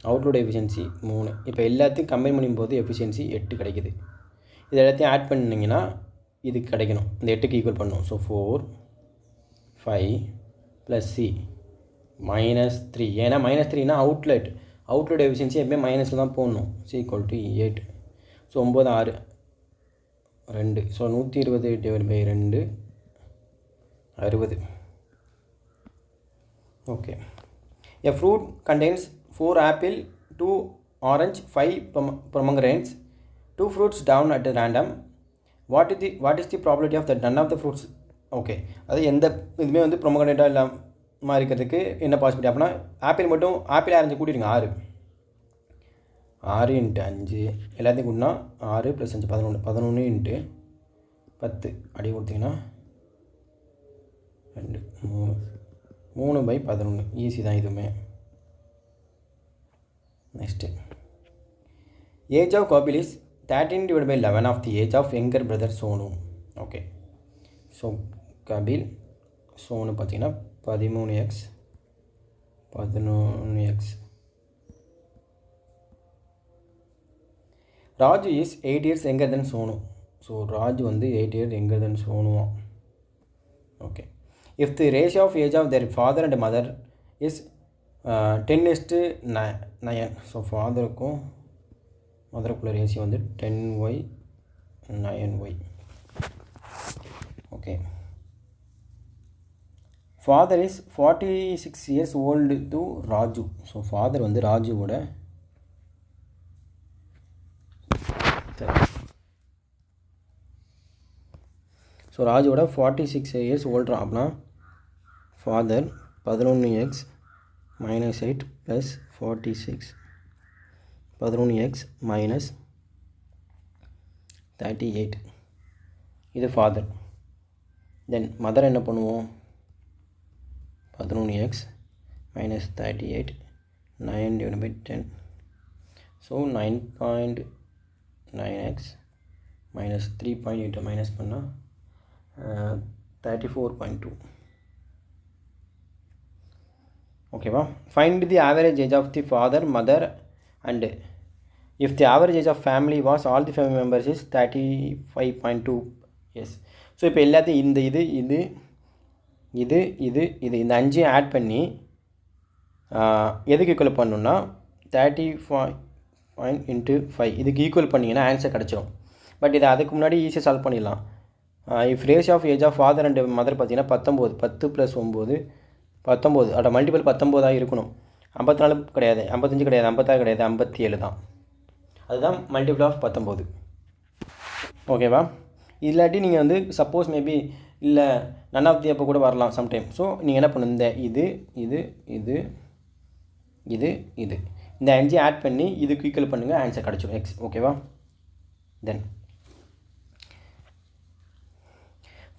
அவுட்லோட எஃபிஷியன்சி 3. இப்போ எல்லாத்தையும் கம்பைன் பண்ணும்போது எஃபிஷியன்சி 8 கிடைக்குது. இது எல்லாத்தையும் ஆட் பண்ணிங்கன்னா இது கிடைக்கணும். இந்த 8க்கு ஈக்குவல் பண்ணணும். So 4, 5 + C -3. ஏன்னா -3னா அவுட்லெட் எஃபிஷியன்சி எப்பவுமே மைனஸில் தான் போடணும். C = 8. So 9, 6, 2. So 120 / 2 60. Okay, A fruit contains 4 apple, 2 orange, 5 pomegranates, 2 fruits down at random. What is the probability of that none of the fruits? Okay, அது எந்த இதுவுமே வந்து ப்ரொமோகனேட்டாக இல்லாமல் இருக்கிறதுக்கு என்ன பாசிபிலிட்டி அப்படின்னா ஆப்பிள் மட்டும் ஆப்பிள் ஆரஞ்சு கூட்டிடுங்க 6 6 × 5 எல்லாத்தையும் கூட்டினா 6 + 5 11 11 × 10 அடி கொடுத்தீங்கன்னா 2 3/11 ஈஸி தான் இதுவுமே. Next age of Kapil is 13/11 of the age of younger brother Sonu. Okay, so Kapil Sonu பார்த்தீங்கன்னா 13x 11x. Raju is 8 years younger than Sonu. So Raju வந்து 8 years younger than சோனுவா. Okay, if the ratio of age of their father and mother is 10:9, so ஃபாதருக்கும் மதருக்குள்ள ratio வந்து 10y 9y. Okay, father is 46 years old to Raju. So father வந்து ராஜுவோட so ராஜுவோட 46 years ஓல்ட்ரா அப்படின்னா father 11x - 8 + 46 11x - 38 இது father. தென் mother என்ன பண்ணுவோம் 11x - 38 9/10. So 9.9x - 3.8 minus பண்ணால் 34.2. ஓகேவா? Find the average age of the father mother and if the average age of family was all the family members is 35.2 years. So இப்போ எல்லாத்தையும் இந்த இது இது இது இது இது இந்த 5 ஆட் பண்ணி எதுக்கு ஈக்குவல் பண்ணணுன்னா 35 × 5 இதுக்கு ஈக்குவல் பண்ணிங்கன்னா ஆன்சர் கிடச்சிரும். பட் இதை அதுக்கு முன்னாடி ஈஸியாக சால்வ் பண்ணிடலாம். If ratio of age of father and mother பார்த்தீங்கன்னா 19 10 + 9 19 அதோட மல்டிபிள் 19 இருக்கணும். 54 கிடையாது, 55 கிடையாது, 56 கிடையாது, 57 தான். அதுதான் மல்டிபிள் ஆஃப் 19. ஓகேவா? இல்லாட்டி நீங்கள் வந்து சப்போஸ் மேபி இல்லை நன் ஆஃப் தி அப்போ கூட வரலாம் சம்டைம். ஸோ நீங்கள் என்ன பண்ணணும், இந்த இது இது இது இது இது இந்த 5 ஆட் பண்ணி இதுக்கு ஈக்குவல் பண்ணுங்கள், ஆன்சர் கிடச்சிடும் எக்ஸ். ஓகேவா? தென்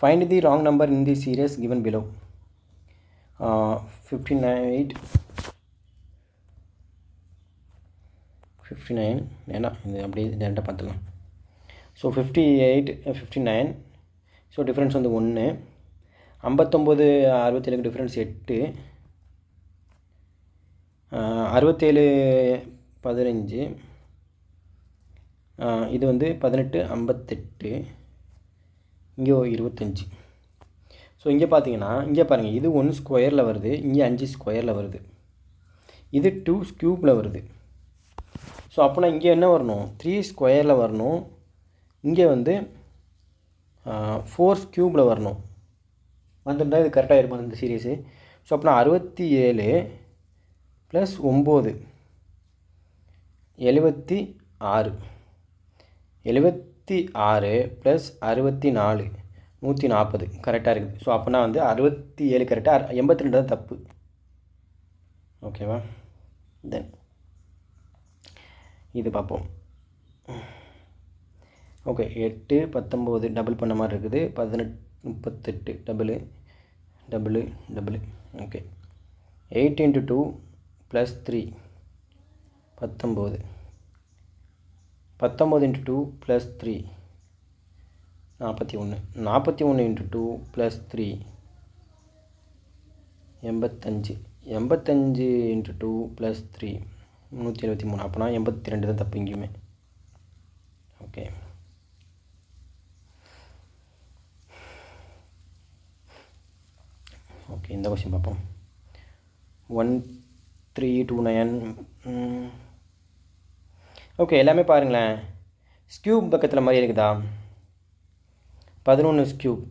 find the wrong number in the series given below. 59 ஏன்னா இது அப்படியே டேரெக்டாக பார்த்துலாம். ஸோ 58 59. ஸோ டிஃப்ரென்ஸ் வந்து 1. 59 67 டிஃப்ரென்ஸ் 8. 67 15. இது வந்து 18 58. இங்கே 25. ஸோ இங்கே பார்த்தீங்கன்னா இங்கே பாருங்கள், இது 1 ஸ்கொயரில் வருது, இங்கே 5 ஸ்கொயரில் வருது, இது 2 க்யூப்பில் வருது. ஸோ அப்போனா இங்கே என்ன வரணும், 3 ஸ்கொயரில் வரணும், இங்கே வந்து 4 க்யூப்பில் வரணும். வந்துட்டால் இது கரெக்டாக இருக்கும் இந்த சீரீஸு. ஸோ அப்போனா 67 + 9 76 76 + 64 140 கரெக்டாக இருக்குது. ஸோ அப்போனா வந்து 67 கரெக்டாக, 82 தான் தப்பு. ஓகேவா? தென் இது பார்ப்போம். ஓகே, 8 19 டபுள் பண்ண மாதிரி இருக்குது, 18 38 டபுளு டபுளு டபுளு. ஓகே, 8 × 2 + 3 19 19 × 2 + 3 41 41 × 2 + 3 85 85 × 2 + 3 373. அப்போனா 82 தான் தப்பு இங்கேயுமே. ஓகே, ஓகே இந்த கொஸ்டின் பார்ப்போம். 1329. ஓகே, எல்லாமே பாருங்களேன், ஸ்கியூப் பக்கத்தில் மாதிரி இருக்குதா? 11 ஸ்கியூப்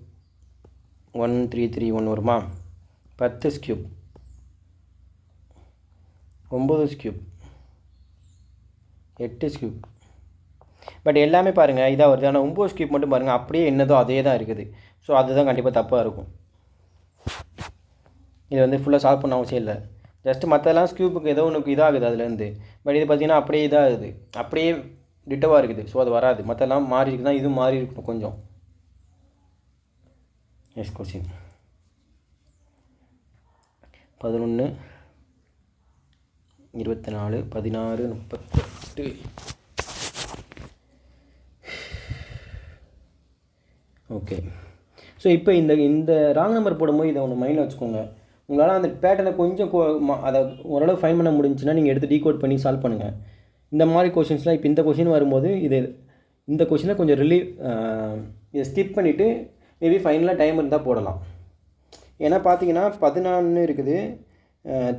1331 வருமா? 10 ஸ்கியூப் 9 கியூப் 8 கியூப். பட் எல்லாமே பாருங்கள் இதாக வருது. ஆனால் 9 கியூப் மட்டும் பாருங்கள் அப்படியே என்னதோ அதே தான் இருக்குது. ஸோ அதுதான் கண்டிப்பாக தப்பாக இருக்கும். இது வந்து ஃபுல்லாக சால்வ் பண்ண அவசியம் இல்லை. ஜஸ்ட்டு மற்றெல்லாம் ஸ்கியூப்புக்கு ஏதோ ஒன்று இதாகுது அதுலேருந்து. பட் இது பார்த்திங்கன்னா அப்படியே இதாகுது, அப்படியே டிட்டோவாக இருக்குது. ஸோ அது வராது. மற்றெல்லாம் மாறி இருக்குது தான், இதுவும் மாறி இருக்கணும் கொஞ்சம். Next question 11 24 16 38. ஓகே. ஸோ இப்போ இந்த ராங் நம்பர் போடும்போது இதை ஒன்று மைண்டில் வச்சுக்கோங்க. உங்களால் அந்த பேட்டர்னை கொஞ்சம் அதை ஓரளவு ஃபைன் பண்ண முடிஞ்சுன்னா நீங்கள் எடுத்து டீகோட் பண்ணி சால்வ் பண்ணுங்கள். இந்த மாதிரி கொஷின்ஸ்லாம் இப்போ இந்த கொஷின் வரும்போது இந்த கொஷினை கொஞ்சம் இதை ஸ்கிப் பண்ணிவிட்டு மேபி ஃபைனலாக டைம் இருந்தால் போடலாம். ஏன்னா பார்த்தீங்கன்னா 14 இருக்குது,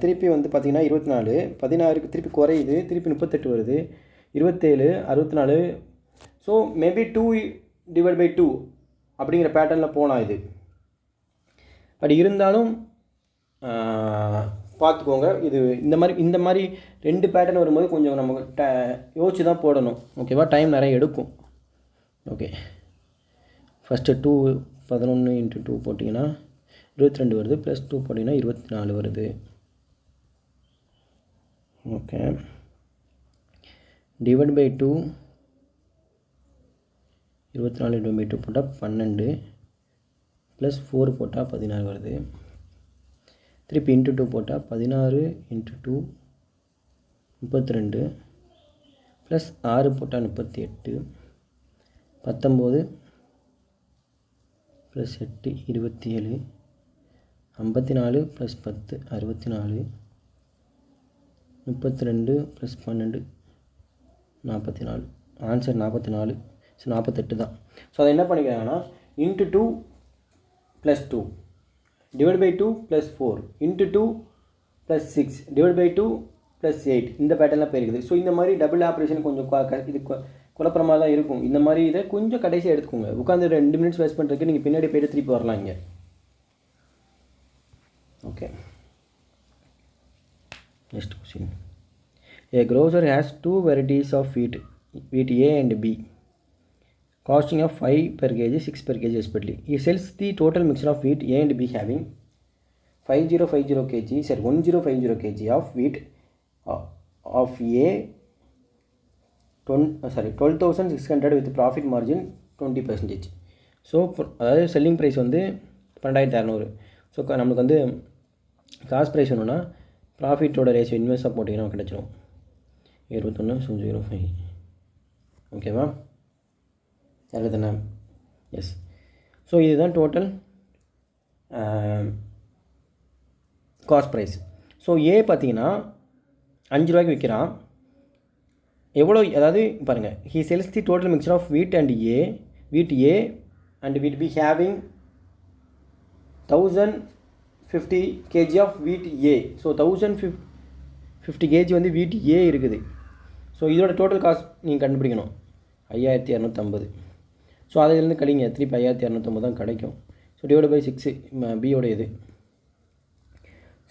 திருப்பி வந்து பார்த்திங்கன்னா 24, 16க்கு திருப்பி குறையுது, திருப்பி 38 வருது, 27, 64. ஸோ மேபி 2/2 அப்படிங்கிற பேட்டர்னில் போகலாம் இது. பட் இருந்தாலும் பார்த்துக்கோங்க. இது இந்த மாதிரி 2 பேட்டர்ன் வரும்போது கொஞ்சம் நமக்கு யோசிச்சு தான் போடணும். ஓகேவா? டைம் நிறைய எடுக்கும். ஓகே. ஃபஸ்ட்டு 11 × 2 போட்டிங்கன்னா 22 வருது, +2 போட்டிங்கன்னா 24 வருது. ஓகே. /2 24 / 2 போட்டால் 12, +4 போட்டால் 16 வருது. திருப்பி × 2 போட்டால் 16 × 2 32, +6 போட்டால் 38, 19 +8 27, 54 +10 64, 32 +12 44. ஆன்சர் 44. ஸோ 48 தான். ஸோ அதை என்ன பண்ணிக்கிறாங்கன்னா × 2 + 2 /2 + 4 × 2 + 6 /2 + 8 இந்த பேட்டர்லாம் போயிருக்குது. ஸோ இந்த மாதிரி டபுள் ஆப்ரேஷன் கொஞ்சம் இது குழப்பமாக தான் இருக்கும். இந்த மாதிரி இதை கொஞ்சம் கடைசியாக எடுத்துக்கோங்க. உட்காந்து 2 மினிட்ஸ் வேஸ்ட் பண்ணுறதுக்கு நீங்கள் பின்னாடி போய்ட்டு திருப்பி வரலாம் இங்கே. Okay. Next question. A grocer has 2 varieties of wheat A and B, costing of 5 per kg, 6 per kg respectively. He sells the total mixture of wheat A and B having 1050 kg, 1050 kg of wheat of A 12,600 with profit margin 20%. So அதாவது selling price வந்து 12,600. So நம்மளுக்கு வந்து cost price வேணும்னா ப்ராஃபிட்டோட ratio இன்வெஸ்ட்டாக போட்டிங்கன்னா கிடச்சிரும் 21.05. ஓகேவா? சரி தானே? எஸ். ஸோ இதுதான் total cost price. So A பார்த்தீங்கன்னா 5 ரூபாய்க்கு விற்கிறான். எவ்வளோ, அதாவது பாருங்கள், he sells the total mixture of wheat A and wheat B having 1050 kg of wheat A. So 1050 kg வந்து வீட் ஏ இருக்குது. ஸோ இதோட டோட்டல் காஸ்ட் நீங்கள் கண்டுபிடிக்கணும் 5250. ஸோ அதிலேருந்து கழிங்க, திருப்பி 5250 தான் கிடைக்கும். ஸோ /6 பியோட இது.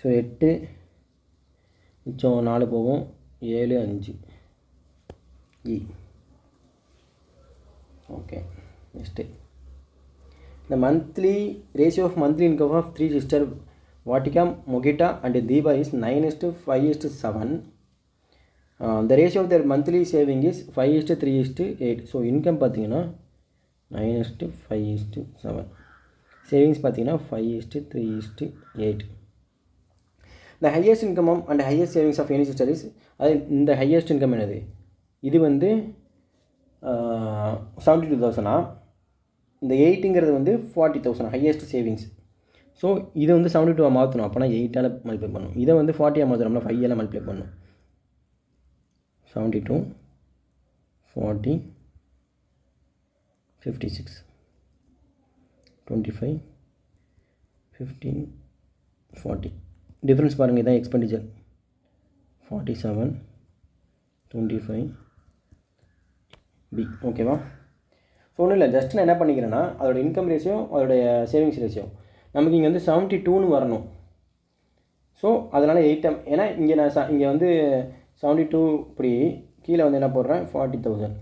ஸோ 8 மிச்சம் 4 போகும், 7 5 E. Okay. Next the monthly ratio of monthly income of 3 sisters Vatika, Mogita and Deepa is 9:5:7. The ratio of their monthly saving is 5:3:8. So income பார்த்தீங்கன்னா 9:5:7, savings பார்த்தீங்கன்னா 5:3:8. The highest income and highest savings of any sister is, அது இந்த highest income என்னது, இது வந்து 72,000. இந்த 8ங்கிறது வந்து 40,000 highest savings. So இதை வந்து 72 மாற்றணும். அப்போனா 8ஆல் மல்டிப்ளை பண்ணணும். இதை வந்து 40 மாற்றணும்னா 5ஆல் மல்டிப்ளை பண்ணணும். 72 40 56 25 15 40. டிஃப்ரென்ஸ் பாருங்கள், இதான் எக்ஸ்பெண்டிச்சர் 47 25 பி. ஓகேவா? ஸோ ஒன்றும் இல்லை, ஜஸ்ட் நான் என்ன பண்ணிக்கிறேன்னா அதோடய இன்கம் ரேஷியோ அதோடைய சேவிங்ஸ் ரேஷியோ நமக்கு இங்கே வந்து 72ன்னு வரணும். ஸோ அதனால் 8M. ஏன்னா இங்கே நான் இங்கே வந்து 72 இப்படி கீழே வந்து என்ன போடுறேன் 40,000.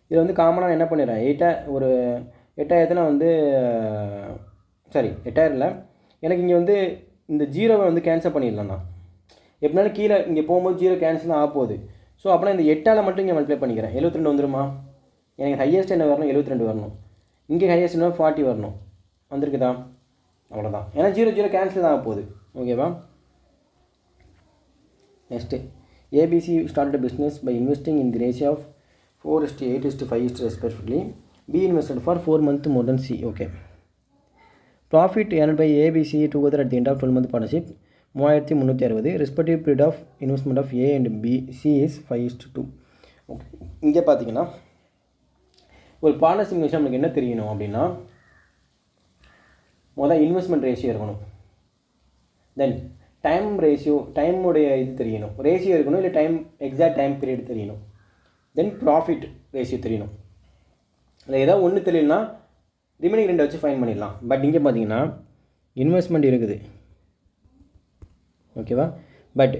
இதில் வந்து காமனாக என்ன பண்ணிடுறேன் 8,000 வந்து சாரி 8,000 இல்லை, எனக்கு இங்கே வந்து இந்த ஜீரோவை வந்து கேன்சல் பண்ணிடலாம். நான் எப்படினாலும் கீழே இங்கே போகும்போது ஜீரோ கேன்சல் ஆக போகுது. ஸோ அப்படின்னா இந்த 8ஆல் மட்டும் இங்கே மல்டிப்ளை பண்ணிக்கிறேன். 72 வந்துருமா? எனக்கு ஹையஸ்ட் என்ன வரணும் 72 வரணும். இங்கே ஹையஸ்ட் என்ன 40 வரணும். வந்திருக்குதா? அவ்வளோதான். ஏன்னா 0 கேன்சல் தான் ஆக போகுது. ஓகேவா? Next ABC started a business by investing in the ratio of 4:8:5 respectively. B invested for 4 months more than C. Okay. Profit earned by ABC together at the end of 12-month partnership 3360. Respective period of investment of A and B C is 5:2. Okay, இங்கே பார்த்தீங்கன்னா ஒரு partnership விஷயம் நமக்கு என்ன தெரியணும் அப்படின்னா, முதல் investment ratio இருக்கணும், தென் டைம் ரேஷியோ, டைமுடைய இது தெரியணும், ரேஷியோ இருக்கணும், இல்லை எக்ஸாக்ட் டைம் பீரியட் தெரியணும், தென் ப்ராஃபிட் ரேஷியோ தெரியணும். இல்லை ஏதாவது ஒன்று தெரியலனா ரிமைனிங் 2 வச்சு ஃபைன் பண்ணிடலாம். பட் இங்கே பார்த்தீங்கன்னா இன்வெஸ்ட்மெண்ட் இருக்குது, ஓகேவா, but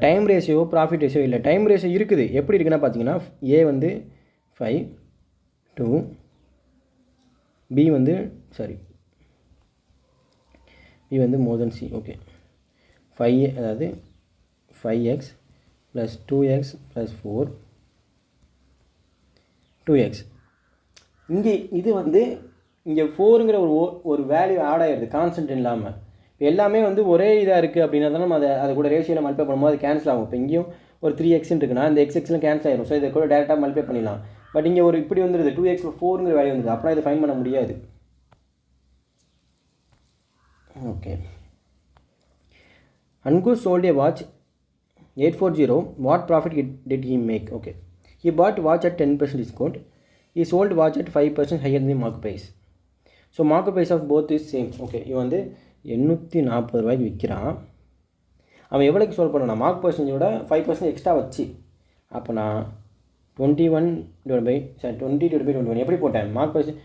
time ratio profit ratio இல்லை. டைம் ரேஷியோ இருக்குது. எப்படி இருக்குன்னா பார்த்தீங்கன்னா ஏ வந்து 5:2, பி வந்து பி வந்து மோர் தென் சி. ஓகே, 5 அதாவது 5x + 2x + 4 2x. இங்கே இது வந்து இங்கே 4ங்கிற ஒரு வேல்யூ ஆட் ஆகிடுது கான்ஸ்டன்ட் இல்லாமல். இப்போ எல்லாமே வந்து ஒரே இதாக இருக்குது அப்படின்னா தான் நம்ம அதை கூட ரேஷியோவில் மல்டிப்ளை பண்ணும்போது அது கேன்சல் ஆகும். இப்போ இங்கேயும் ஒரு 3x இருக்குன்னா இந்த xxலாம் கேன்சல் ஆகிடும். ஸோ இதை கூட டேரெக்டாக மல்டிப்ளை பண்ணிடலாம். பட் இங்கே ஒரு இப்படி வந்துடுது 2x + 4ங்கிற வேல்யூ வந்துடுது. அப்படின்னா இதை ஃபைன் பண்ண முடியாது. Okay, Ankush sold a watch 840. What profit did he make? Okay, he bought watch at 10% discount. He sold watch at 5% higher than the market price. So market price of both is same. Okay, இவன் வந்து 840 ரூபாய்க்கு விற்கிறான். அவன் எவ்வளோக்கு solve பண்ணான்? Mark பர்சன்டேஜோட 5% extra வச்சு. அப்போ நான் 20/21 எப்படி போட்டேன்? Mark percent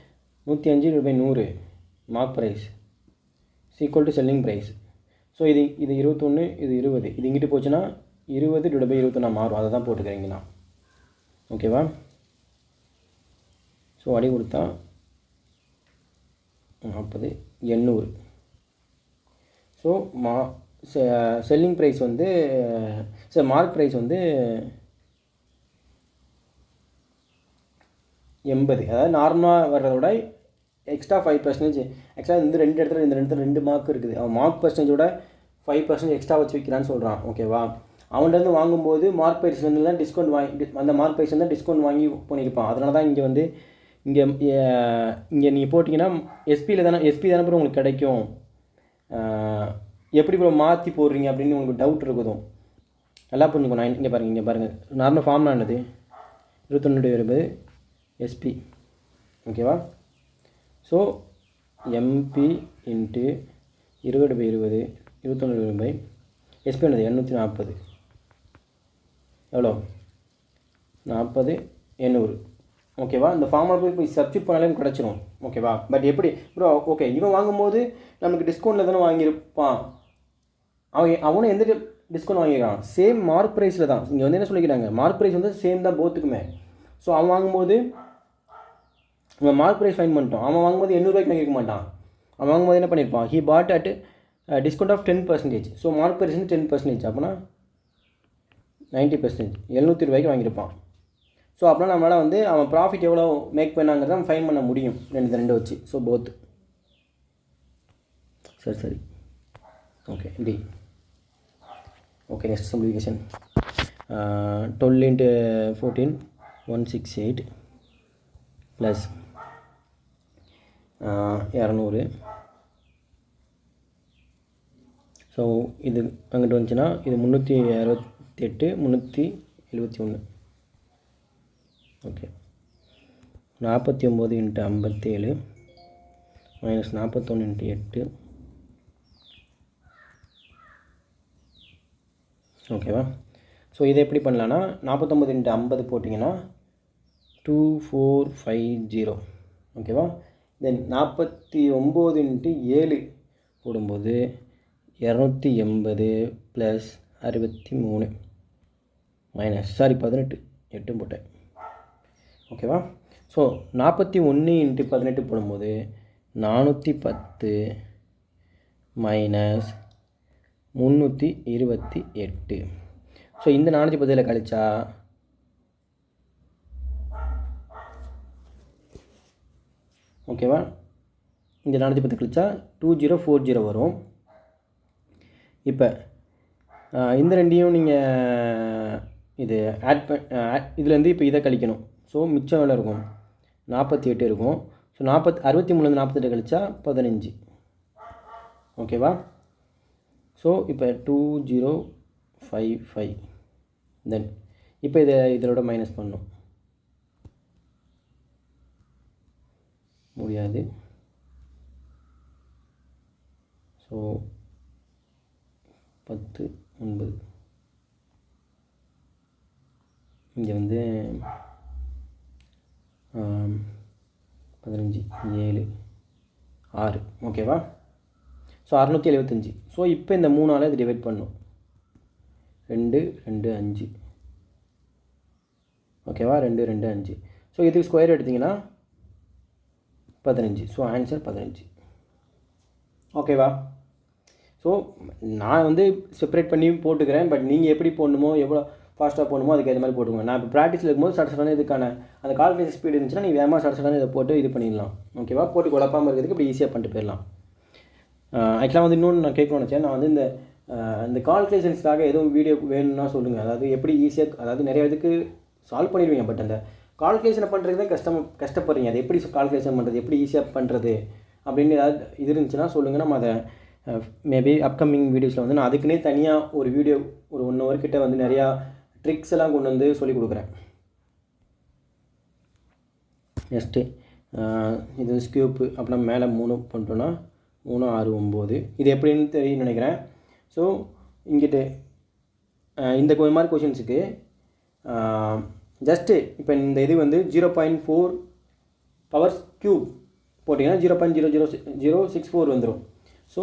105/100 mark price equal to selling price. So இது 21, இது 20, இது இங்கிட்டு போச்சுன்னா 20/21 மாறும். அதை தான் போட்டுக்கிறீங்க நான். ஓகேவா? ஸோ அடி கொடுத்தா 40 800. ஸோ செல்லிங் ப்ரைஸ் வந்து மார்க் ப்ரைஸ் வந்து 80. அதாவது நார்மலாக வர்றதோட எக்ஸ்ட்ரா 5%. எக்ஸ்ட்ரா இந்த ரெண்டு இடத்துல 2 மார்க் இருக்குது. அவன் மார்க் பர்சன்டேஜோட 5% எக்ஸ்ட்ரா வச்சு விற்கிறான்னு சொல்கிறான். ஓகேவா? அவன்கிட்ட வாங்கும்போது மார்க் ப்ரைஸ் வந்து தான் டிஸ்கவுண்ட் வாங்கி, அந்த மார்க் ப்ரைஸ் வந்து டிஸ்கவுண்ட் வாங்கி பண்ணியிருப்பான். அதனால தான் இங்கே வந்து இங்கே நீங்கள் போட்டிங்கன்னா எஸ்பி தானே ப்ரோ உங்களுக்கு கிடைக்கும். எப்படி ப்ரோ மாற்றி போடுறீங்க அப்படின்னு உங்களுக்கு டவுட் இருக்குதும். நல்லா புரிஞ்சுக்கணும். நான் இங்கே பாருங்கள் நார்மல் ஃபார்ம்லாம் என்னது 21/20 எஸ்பி. ஓகேவா? ஸோ எம்பி இன்ட்டு 20/20 21/20 எஸ்பி என்னது 840. எவ்வளோ? 40 800. ஓகேவா? இந்த ஃபார்முலா போய் சப்ஸ்டிட் பண்ணாலே கிடச்சிரும். ஓகேவா? பட் எப்படி ப்ரோ? ஓகே, இவன் வாங்கும்போது நமக்கு டிஸ்கவுண்ட்டில் தானே வாங்கியிருப்பான். அவனும் எந்த டிஸ்கவுண்ட் வாங்கியிருக்கான்? சேம் மார்க் ப்ரைஸில் தான். இங்கே வந்து என்ன சொல்லிக்கிறாங்க, மார்க் ப்ரைஸ் வந்து சேம் தான் போத்துக்குமே. ஸோ அவன் வாங்கும்போது இவன் மார்க் ப்ரைஸ் ஃபைன் பண்ணிட்டோம். அவன் வாங்கும்போது 800 ரூபாய்க்கு வாங்கியிருக்க மாட்டான். அவன் வாங்கும்போது என்ன பண்ணியிருப்பான்? He bought at discount of 10%. So mark price வந்து 10%. அப்போனா 90%, 700 ரூபாய்க்கு வாங்கியிருப்பான். ஸோ அப்படின்னா நம்மளால் வந்து அவன் ப்ராஃபிட் எவ்வளோ மேக் பண்ணாங்கிறத நம்ம ஃபைன் பண்ண முடியும் 2 வச்சு. So both. சரி okay, D. Okay, next simplification. 12 × 14 168 plus 200. So இது அங்கிட்டு வந்துச்சுன்னா இது 368 371. Okay, 49 × 57 minus 41 × 8. ஓகேவா? ஸோ இதை எப்படி பண்ணலான்னா 49 × 50 போட்டிங்கன்னா 2450. ஓகேவா? தென் 49 × 7 போடும்போது 280 ப்ளஸ் 63 மைனஸ் 18 8 போட்டேன். ஓகேவா? ஸோ 41 × 18 போடும்போது 410 மைனஸ் 328. ஸோ இந்த 410 கழிச்சா ஓகேவா, இந்த 410 கழிச்சா 2040 வரும். இப்போ இந்த ரெண்டையும் நீங்கள் இது இதுலேருந்து இப்போ இதை கழிக்கணும். ஸோ மிச்சம் எவ்வளோ இருக்கும்? 48 இருக்கும். ஸோ 63 48 கழிச்சா 15. ஓகேவா? ஸோ இப்போ 2055. தென் இப்போ இதோட மைனஸ் பண்ணணும். முடியாது. ஸோ 10 9 இங்கே வந்து 15 7 6. ஓகேவா? ஸோ 675. ஸோ இப்போ இந்த 3ஆல் இது டிவைட் பண்ணும். 2 2 5. ஓகேவா? 2 2 5. ஸோ இதுக்கு ஸ்கொயர் எடுத்திங்கன்னா 15. So answer 15. ஓகேவா? ஸோ நான் வந்து செப்பரேட் பண்ணி போட்டுக்கிறேன். பட் நீங்கள் எப்படி போடணுமோ எவ்வளோ ஃபாஸ்ட்டாக போடணுமோ அதுக்கு ஏற்ற மாதிரி போட்டுக்கோங்க. நான் இப்போ ப்ராக்டிஸில் இருக்கும்போது சடசடான இதுக்கான அந்த கால்குலேஷன் ஸ்பீடு இருந்துச்சுன்னா நீங்கள் வேகமாக சடசடான இதை போட்டு இது பண்ணிடலாம். ஓகேவா? போட்டு குழப்பாமல் இருக்கிறதுக்கு இப்படி ஈஸியாக பண்ணிட்டு போயிடலாம். ஆக்சுவலாக வந்து இன்னொன்று நான் கேட்கணும்னு நினச்சேன். நான் வந்து இந்த கால்குலேஷன்ஸ்க்காக எதுவும் வீடியோ வேணும்னா சொல்லுங்கள். அதாவது எப்படி ஈஸியாக, அதாவது நிறைய இதுக்கு சால்வ் பண்ணிடுவீங்க. பட் அந்த கால்குலேஷனை பண்ணுறது தான் கஷ்டப்படுறீங்க. அதை எப்படி கால்குலேஷன் பண்ணுறது, எப்படி ஈஸியாக பண்ணுறது அப்படின்னு ஏதாவது இது இருந்துச்சுன்னா சொல்லுங்கள். நம்ம அதை மேபி அப்கமிங் வீடியோஸில் வந்து நான் அதுக்குன்னே தனியாக ஒரு வீடியோ ஒரு 1 hour கிட்ட வந்து நிறையா ட்ரிக்ஸ் எல்லாம் கொண்டு வந்து சொல்லிக் கொடுக்குறேன். நெக்ஸ்ட்டு இது ஸ்கியூப்பு அப்படின்னா மேலே 3 பண்ணிட்டோன்னா 3 6 9. இது எப்படின்னு தெரியும்னு நினைக்கிறேன். ஸோ இங்கிட்டு இந்த மாதிரி கொஷின்ஸுக்கு ஜஸ்ட்டு இப்போ இந்த இது வந்து 0.4 பவர்ஸ் க்யூப் போட்டிங்கன்னா 0.00064 வந்துடும். ஸோ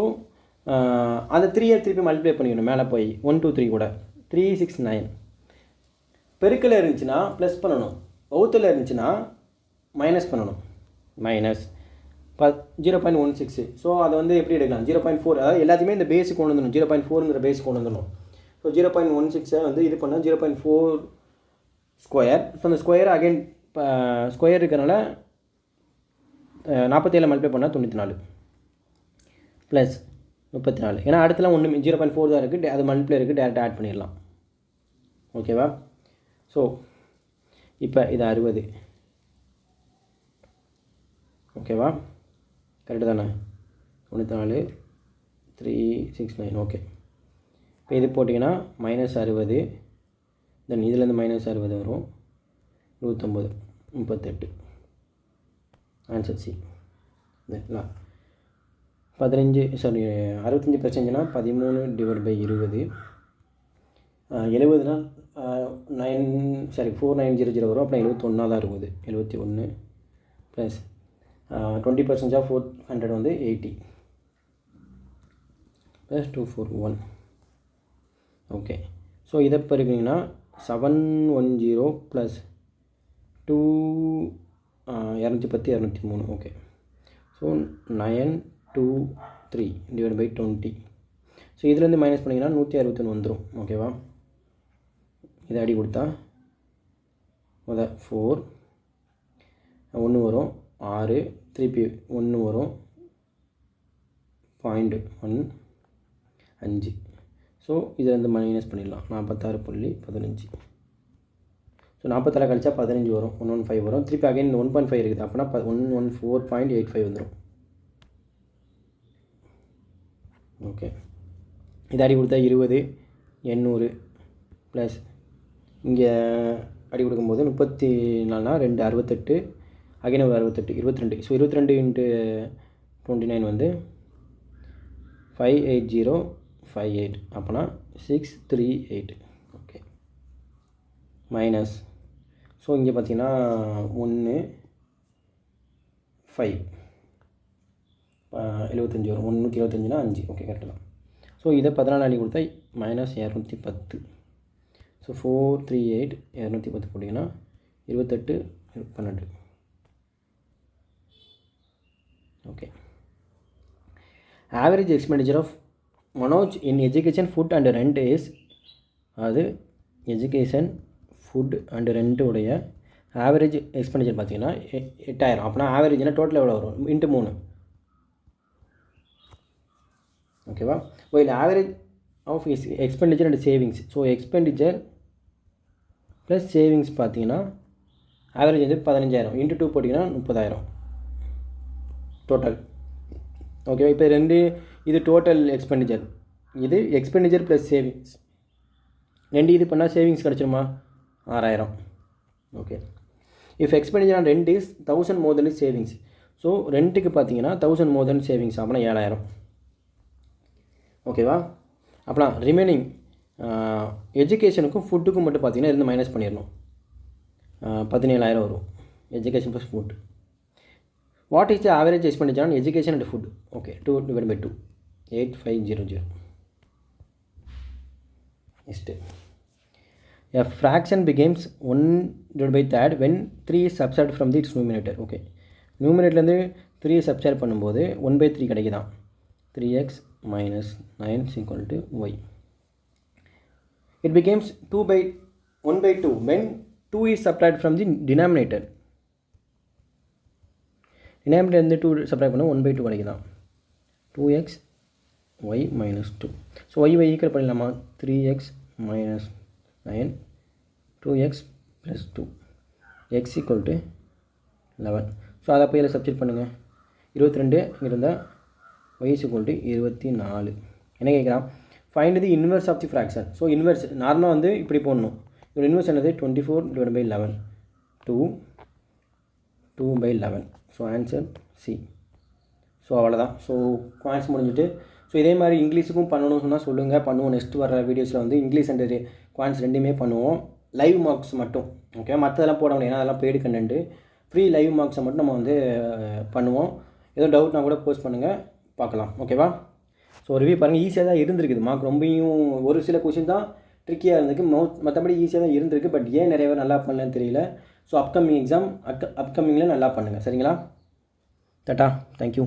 அந்த 3 திருப்பி மல்டிப்ளை பண்ணிக்கணும். மேலே போய் 1 2 3 கூட 369. பெருக்கில் இருந்துச்சுன்னா ப்ளஸ் பண்ணணும், வகுத்தில் இருந்துச்சுன்னா மைனஸ் பண்ணணும். மைனஸ் 0.16. ஸோ அதை வந்து எப்படி எடுக்கலாம்? 0.4. அதாவது எல்லாத்தையுமே இந்த பேஸுக்கு கொண்டு வந்துடணும். 0.4ங்கிற பேஸுக்கு கொண்டு வந்துடணும். ஸோ 0.16 வந்து இது பண்ணால் 0.4 ஸ்கொயர். ஸோ அந்த ஸ்கொயர் அகைன் இப்போ ஸ்கொயர் இருக்கிறனால 47 மல்டிப்ளை பண்ணால் 94 ப்ளஸ் 34. ஏன்னா அடுத்தலாம் ஒன்று 0.4 தான் இருக்குது. அது மல்டிப்ளை இருக்குது, டேரெக்டாக ஆட் பண்ணிடலாம். ஓகேவா? ஸோ இப்போ இது 60. ஓகேவா? கரெக்டு தானே? 94 369. ஓகே. இப்போ இது போட்டிங்கன்னா -60. தென் இதுலேருந்து -60 வரும். 29 38. Answer C. சரிங்களா? 65% 13/20. 70 4900 வரும். அப்புறம் 71 தான் இருக்குது. 71 ப்ளஸ் 20% ஆஃப் 400 வந்து 80 ப்ளஸ் 241. ஓகே. ஸோ இதை இப்போ இருக்குங்கன்னா 710 ப்ளஸ் 210 203. ஓகே. ஸோ 923 / 20. ஸோ இதுலேருந்து மைனஸ் பண்ணிங்கன்னா 161 வந்துடும். ஓகேவா? இதை அடி கொடுத்தா 4 1 வரும், 6 திருப்பி 1 வரும், 0.15. ஸோ இதிலேருந்து மைனஸ் பண்ணிடலாம். 46.15. ஸோ 46 கழிச்சா 15 வரும், 115 வரும். திருப்பி அகைன் 1.5 இருக்குது. அப்படின்னா 114.85 வந்துடும். ஓகே. இது அடி கொடுத்தா 20 800 ப்ளஸ் இங்கே அடி கொடுக்கும்போது 34னா 2 68 அகைன் ஒரு 68 22. ஸோ 22 × 29 வந்து 58058. அப்போனா 638. ஓகே. மைனஸ். ஸோ இங்கே பார்த்தீங்கன்னா 1 5 75 வரும். 125னா 5. ஓகே, கரெக்டு தான். ஸோ ஸோ இதை 14 கொடுத்தா -210. ஸோ 438 210 போட்டிங்கன்னா 28 12. Okay. Average expenditure of Manoj in education food and rent is, அது எஜுகேஷன் ஃபுட் அண்ட் ரெண்ட்டுடைய ஆவரேஜ் எக்ஸ்பெண்டிச்சர் பார்த்தீங்கன்னா 8000. அப்படின்னா ஆவரேஜ்னா டோட்டல் எவ்வளோ வரும் இன்ட்டு 3. ஓகேவா? இல்லை average of expenditure and savings. So expenditure plus savings பார்த்தீங்கன்னா ஆவரேஜ் வந்து 15000 இன்ட்டு 2 போட்டிங்கன்னா 30000 டோட்டல். ஓகேவா? இப்போ இது டோட்டல் எக்ஸ்பெண்டிச்சர், இது எக்ஸ்பெண்டிச்சர் ப்ளஸ் சேவிங்ஸ். இது பண்ணால் சேவிங்ஸ் கிடச்சிருமா? 6000. Okay. If expenditure on rent is 1000 more then savings. So ரெண்ட்டுக்கு பார்த்தீங்கன்னா 1000 மோர் தென் சேவிங்ஸ், அப்படின்னா 7000. ஓகேவா? அப்படின்னா ரிமைனிங் எஜுகேஷனுக்கும் ஃபுட்டுக்கும் மட்டும் பார்த்தீங்கன்னா இருந்து மைனஸ் பண்ணிடணும். 17000 வரும் education plus food. What is the average expenditure on education and food? Okay, 2/2 8500. Next, a fraction becomes 1/3 when 3 is subtracted from its numerator. Okay, நியூமினேட்டர்லேருந்து 3 சப்ஸ்ட்ராக்ட் பண்ணும்போது 1/3 கிடைக்குதான். 3x minus 9 is equal to y. It becomes 1/2 when 2 is subtracted from the denominator. டினாமினேட்டர்லேருந்து 2 subtract பண்ணால் 1/2 கிடைக்குதான். 2x y minus 2. So y equal பண்ணிடலாமா? 3x minus 9 2x plus 2 x equal to 11. So அதை போய் substitute பண்ணுங்கள். 22 இங்கே இருந்தால் y is equal to 24. என்ன கேட்குறான்? Find the inverse of the fraction. So inverse நார்மலாக வந்து இப்படி போடணும். இதோட இன்வெர்ஸ் என்னது? 24/11 2/11. So answer C. ஸோ அவ்வளோதான். ஸோ குவான்ஸ் முடிஞ்சுட்டு. ஸோ இதே மாதிரி இங்கிலீஷுக்கும் பண்ணணும்னு சொன்னால் சொல்லுங்கள், பண்ணுவோம். நெக்ஸ்ட் வர வீடியோஸில் வந்து இங்கிலீஷ் அண்ட் குவான்ஸ் ரெண்டுமே பண்ணுவோம். லைவ் மார்க்ஸ் மட்டும். ஓகே, மற்றதெல்லாம் போட முடியும், ஏன்னா அதெல்லாம் பெய்டு கண்டென்ட்டு. ஃப்ரீ லைவ் மார்க்ஸை மட்டும் நம்ம வந்து பண்ணுவோம். எதுவும் டவுட்னா கூட போஸ்ட் பண்ணுங்கள், பார்க்கலாம். ஓகேவா? ஸோ ரிவ்யூ பாருங்கள், ஈஸியாக தான் இருந்திருக்குது. மார்க் ரொம்பவும் ஒரு சில கொஷின் தான் ட்ரிக்கியாக இருந்திருக்கு, மற்றபடி ஈஸியாக தான் இருந்திருக்கு. பட் ஏன் நிறைய பேர் நல்லா பண்ணலன்னு தெரியல. ஸோ அப்கமிங் எக்ஸாம் அப்கமிங்கில் நல்லா பண்ணுங்கள். சரிங்களா? Tata, thank you.